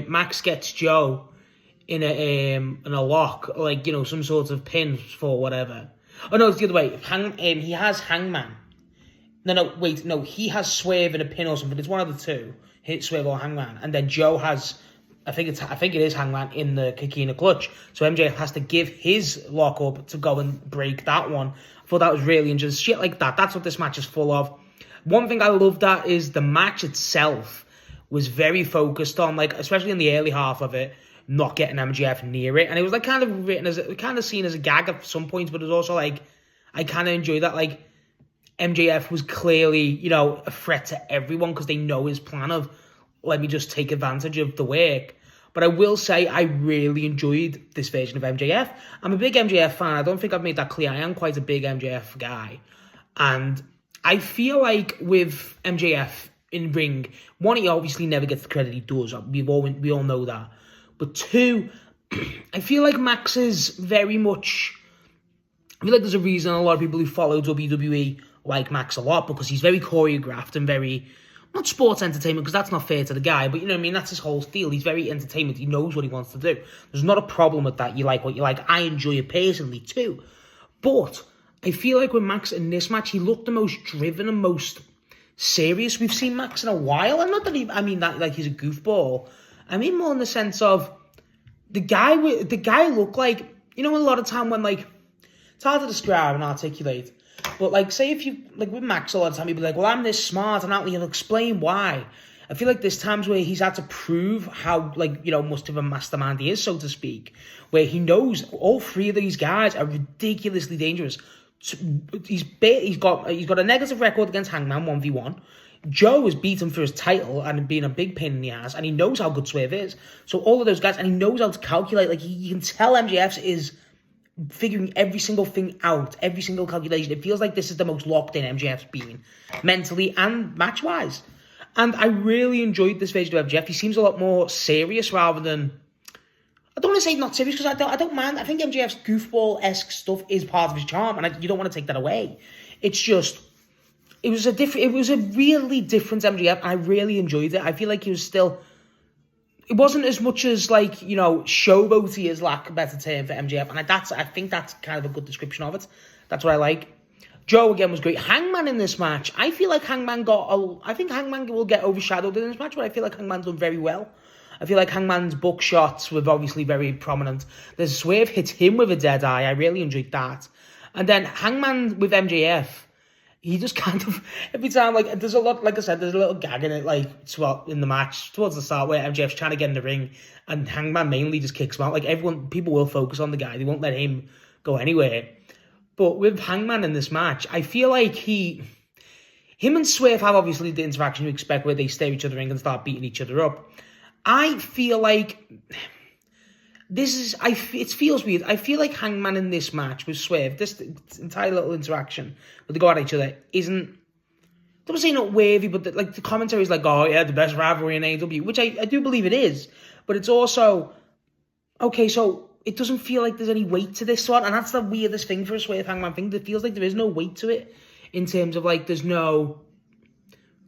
Max gets Joe in a lock, some sort of pin for whatever. Oh no, it's the other way. He has Hangman. No, he has Swerve in a pin or something. It's one of the two. Hit Swerve or Hangman, and then Joe has, I think it is Hangman in the Kikina clutch. So MJF has to give his lock up to go and break that one. I thought that was really interesting. Shit like that. That's what this match is full of. One thing I loved at is the match itself was very focused on, especially in the early half of it, not getting MJF near it, and it was kind of written as kind of seen as a gag at some points, but it was also I kind of enjoyed that. MJF was clearly, a threat to everyone because they know his plan of, let me just take advantage of the work. But I will say I really enjoyed this version of MJF. I'm a big MJF fan. I don't think I've made that clear. I am quite a big MJF guy. And I feel like with MJF in ring, one, he obviously never gets the credit he does. We all know that. But two, I feel like Max is very much... I feel like there's a reason a lot of people who follow WWE like Max a lot, because he's very choreographed and very, not sports entertainment, because that's not fair to the guy, but that's his whole deal. He's very entertainment. He knows what he wants to do. There's not a problem with that. You like what you like. I enjoy it personally too. But I feel like with Max in this match, he looked the most driven and most serious we've seen Max in a while. And not that he's a goofball. I mean more in the sense of the guy looked like, a lot of time when it's hard to describe and articulate. But, say if you, with Max a lot of time, he'd be like, well, I'm this smart, and he'll explain why. I feel like there's times where he's had to prove how, much of a mastermind he is, so to speak, where he knows all three of these guys are ridiculously dangerous. He's got a negative record against Hangman, 1v1. Joe has beaten for his title and been a big pain in the ass, and he knows how good Swerve is. So all of those guys, and he knows how to calculate. You can tell MJF's is figuring every single thing out, every single calculation. It feels like this is the most locked in MJF's been, mentally and match-wise. And I really enjoyed this version of MJF. He seems a lot more serious rather than... I don't want to say not serious because I don't mind. I think MJF's goofball-esque stuff is part of his charm, and you don't want to take that away. It's just... It was a really different MJF, and I really enjoyed it. I feel like he was still... It wasn't as much as, like, you know, showboaty as lack of a better term for MJF. And I think that's kind of a good description of it. That's what I like. Joe, again, was great. Hangman in this match. I feel like Hangman I think Hangman will get overshadowed in this match, but I feel like Hangman's done very well. I feel like Hangman's book shots were obviously very prominent. The Swerve hits him with a dead eye. I really enjoyed that. And then Hangman with MJF. He just kind of, every time, like, there's a lot, like I said, there's a little gag in it, like, in the match, towards the start, where MJF's trying to get in the ring, and Hangman mainly just kicks him out. Like, people will focus on the guy. They won't let him go anywhere. But with Hangman in this match, I feel like him and Swerve have, obviously, the interaction you expect, where they stare each other in and start beating each other up. I feel like... it feels weird. I feel like Hangman in this match with Swerve, this entire little interaction where they go at each other, isn't, I don't say not worthy, but the commentary is like, oh yeah, the best rivalry in AEW, which I do believe it is, but it's also, okay, so it doesn't feel like there's any weight to this one, and that's the weirdest thing for a Swerve Hangman thing. It feels like there is no weight to it, in terms of, like, there's no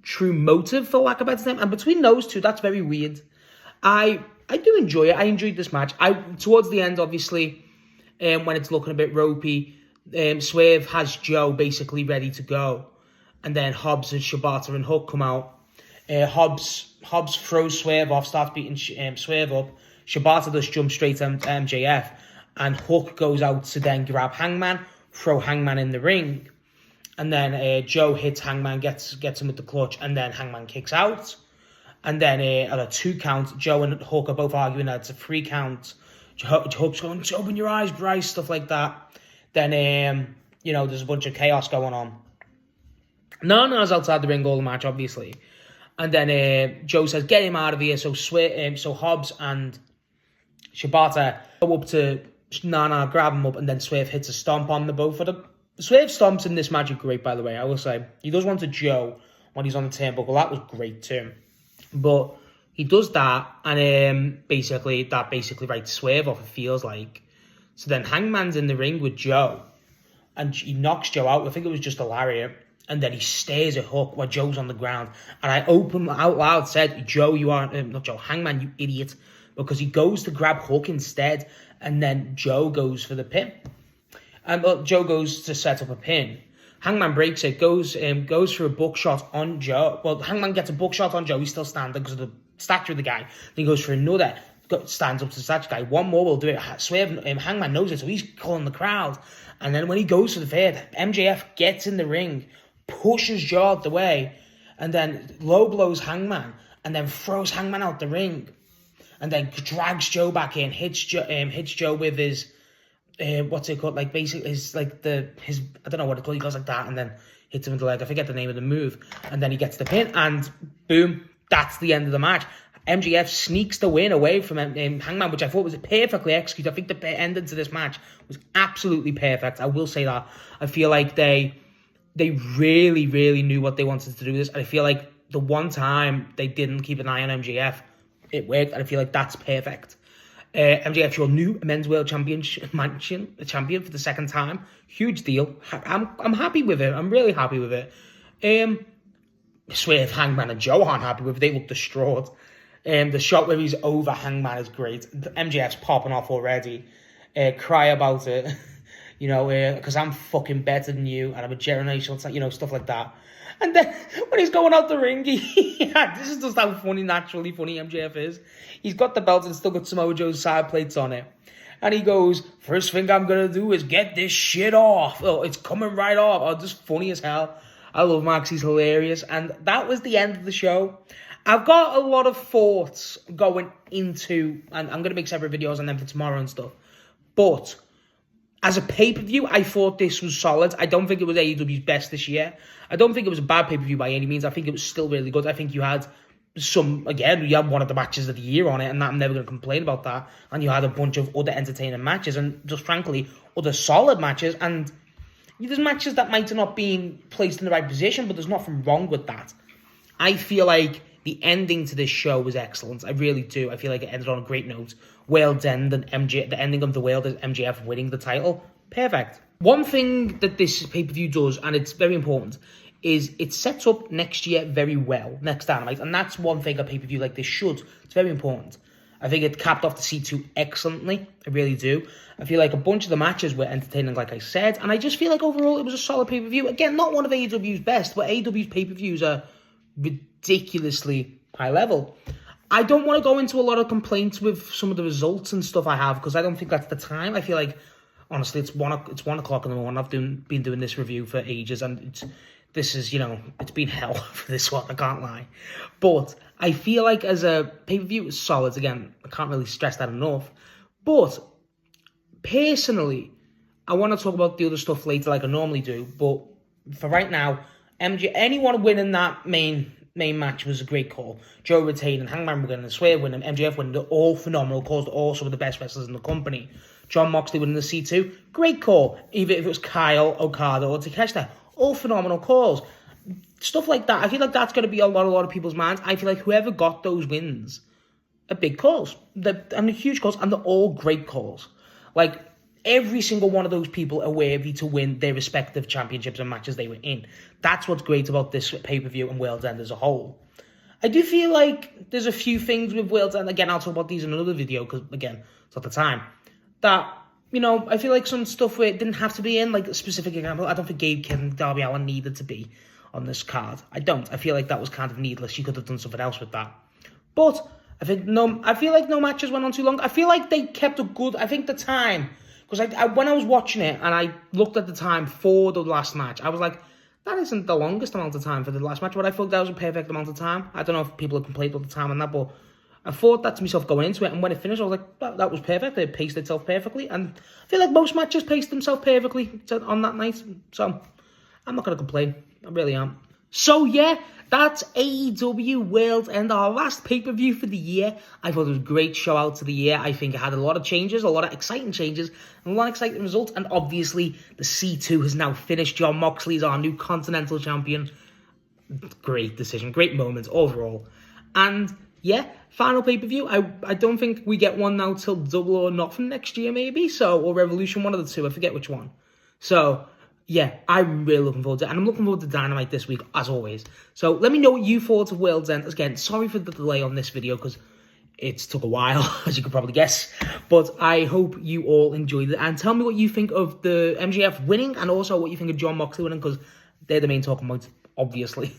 true motive, for lack of a better term, and between those two, that's very weird. I do enjoy it. I enjoyed this match. Towards the end, obviously, when it's looking a bit ropey, Swerve has Joe basically ready to go. And then Hobbs and Shibata and Hook come out. Hobbs throws Swerve off, starts beating Swerve up. Shibata just jumps straight to MJF. And Hook goes out to then grab Hangman, throw Hangman in the ring. And then Joe hits Hangman, gets him with the clutch, and then Hangman kicks out. And then at a 2 count, Joe and Hook are both arguing that it's a 3 count. Hook's going, open your eyes, Bryce, stuff like that. Then, there's a bunch of chaos going on. Nana's outside the ring all the match, obviously. And then Joe says, get him out of here. So Hobbs and Shibata go up to Nana, grab him up, and then Swerve hits a stomp on the both of them. Swerve stomps in this match are great, by the way, I will say. He does one to Joe when he's on the turnbuckle. That was great, too. But he does that, and that basically writes Swerve off, it feels like. So then Hangman's in the ring with Joe, and he knocks Joe out. I think it was just a lariat. And then he stares at Hook while Joe's on the ground. And I opened out loud said, Joe, you are, not Joe, Hangman, you idiot. Because he goes to grab Hook instead, and then Joe goes for the pin. And Joe goes to set up a pin. Hangman breaks it, goes for a buckshot on Joe. Well, Hangman gets a buckshot on Joe. He's still standing because of the stature of the guy. Then he goes for another, stands up to the stature guy. One more will do it. Hangman knows it, so he's calling the crowd. And then when he goes for the third, MJF gets in the ring, pushes Joe out the way, and then low blows Hangman, and then throws Hangman out the ring, and then drags Joe back in, hits Joe with his... what's it called? Like, basically, I don't know what it's called. He goes like that and then hits him in the leg. I forget the name of the move. And then he gets the pin, and boom, that's the end of the match. MJF sneaks the win away from Hangman, which I thought was perfectly executed. I think the ending to this match was absolutely perfect. I will say that. I feel like they really, really knew what they wanted to do with this. And I feel like the one time they didn't keep an eye on MJF, it worked. And I feel like that's perfect. MJF, your new men's world champion for the second time. Huge deal. I'm happy with it. I'm really happy with it. Swerve, Hangman, and Joe aren't happy with it. They look distraught. The shot where he's over Hangman is great. MJF's popping off already. Cry about it. Because I'm fucking better than you, and I'm a generational, stuff like that. And then when he's going out the ring, this is just how naturally funny MJF is. He's got the belt and still got Samoa Joe's side plates on it. And he goes, first thing I'm going to do is get this shit off. Oh, it's coming right off. Oh, just funny as hell. I love Max. He's hilarious. And that was the end of the show. I've got a lot of thoughts going into, and I'm going to make separate videos on them for tomorrow and stuff. But as a pay-per-view, I thought this was solid. I don't think it was AEW's best this year. I don't think it was a bad pay-per-view by any means. I think it was still really good. I think you had again, you had one of the matches of the year on it, and I'm never going to complain about that. And you had a bunch of other entertaining matches, and just frankly, other solid matches. And there's matches that might have not been placed in the right position, but there's nothing wrong with that. I feel like the ending to this show was excellent. I really do. I feel like it ended on a great note. World's End and the ending of the World is MJF winning the title. Perfect. One thing that this pay-per-view does, and it's very important, is it sets up next year very well, next Dynamite. And that's one thing a pay-per-view like this should. It's very important. I think it capped off the C2 excellently. I really do. I feel like a bunch of the matches were entertaining, like I said. And I just feel like overall it was a solid pay-per-view. Again, not one of AEW's best, but AEW's pay-per-views are ridiculously high level. I don't want to go into a lot of complaints with some of the results and stuff I have, because I don't think that's the time. I feel like, honestly, it's 1 o'clock in the morning. I've been doing this review for ages, and it's been hell for this one, I can't lie. But I feel like as a pay-per-view, it's solid. Again, I can't really stress that enough. But personally, I want to talk about the other stuff later like I normally do. But for right now, anyone winning that main match was a great call. Joe retaining, Hangman winning, Swerve winning, MJF winning, they're all phenomenal calls. They're all some of the best wrestlers in the company. John Moxley winning the C2, great call. Even if it was Kyle, Okada, or Takeshita, all phenomenal calls. Stuff like that, I feel like that's going to be a lot of people's minds. I feel like whoever got those wins are big calls. And huge calls, and they're all great calls. Like, every single one of those people are worthy to win their respective championships and matches they were in. That's what's great about this pay-per-view and World's End as a whole. I do feel like there's a few things with World's End, again, I'll talk about these in another video, because, again, it's not the time, that, I feel like some stuff where it didn't have to be in, like a specific example, I don't think Gabe Kidd and Darby Allin needed to be on this card. I don't. I feel like that was kind of needless. You could have done something else with that. But I feel like no matches went on too long. I feel like they kept a good, I think the time, because when I was watching it and I looked at the time for the last match, I was like, that isn't the longest amount of time for the last match, but I thought that was a perfect amount of time. I don't know if people have complained all the time on that, but I thought that to myself going into it, and when it finished, I was like, that was perfect. It paced itself perfectly, and I feel like most matches paced themselves perfectly on that night, so I'm not going to complain. I really am. So yeah, that's AEW World's End, our last pay-per-view for the year. I thought it was a great show out to the year. I think it had a lot of changes, a lot of exciting changes, and a lot of exciting results, and obviously the C2 has now finished. John Moxley is our new Continental Champion. Great decision, great moment overall. And yeah, final pay-per-view. I don't think we get one now till Double or Nothing next year, maybe. Or Revolution, one of the two. I forget which one. So yeah, I'm really looking forward to it. And I'm looking forward to Dynamite this week, as always. So let me know what you thought of World's End. Again, sorry for the delay on this video, because it took a while, as you could probably guess. But I hope you all enjoyed it. And tell me what you think of the MJF winning, and also what you think of John Moxley winning, because they're the main talking points, obviously.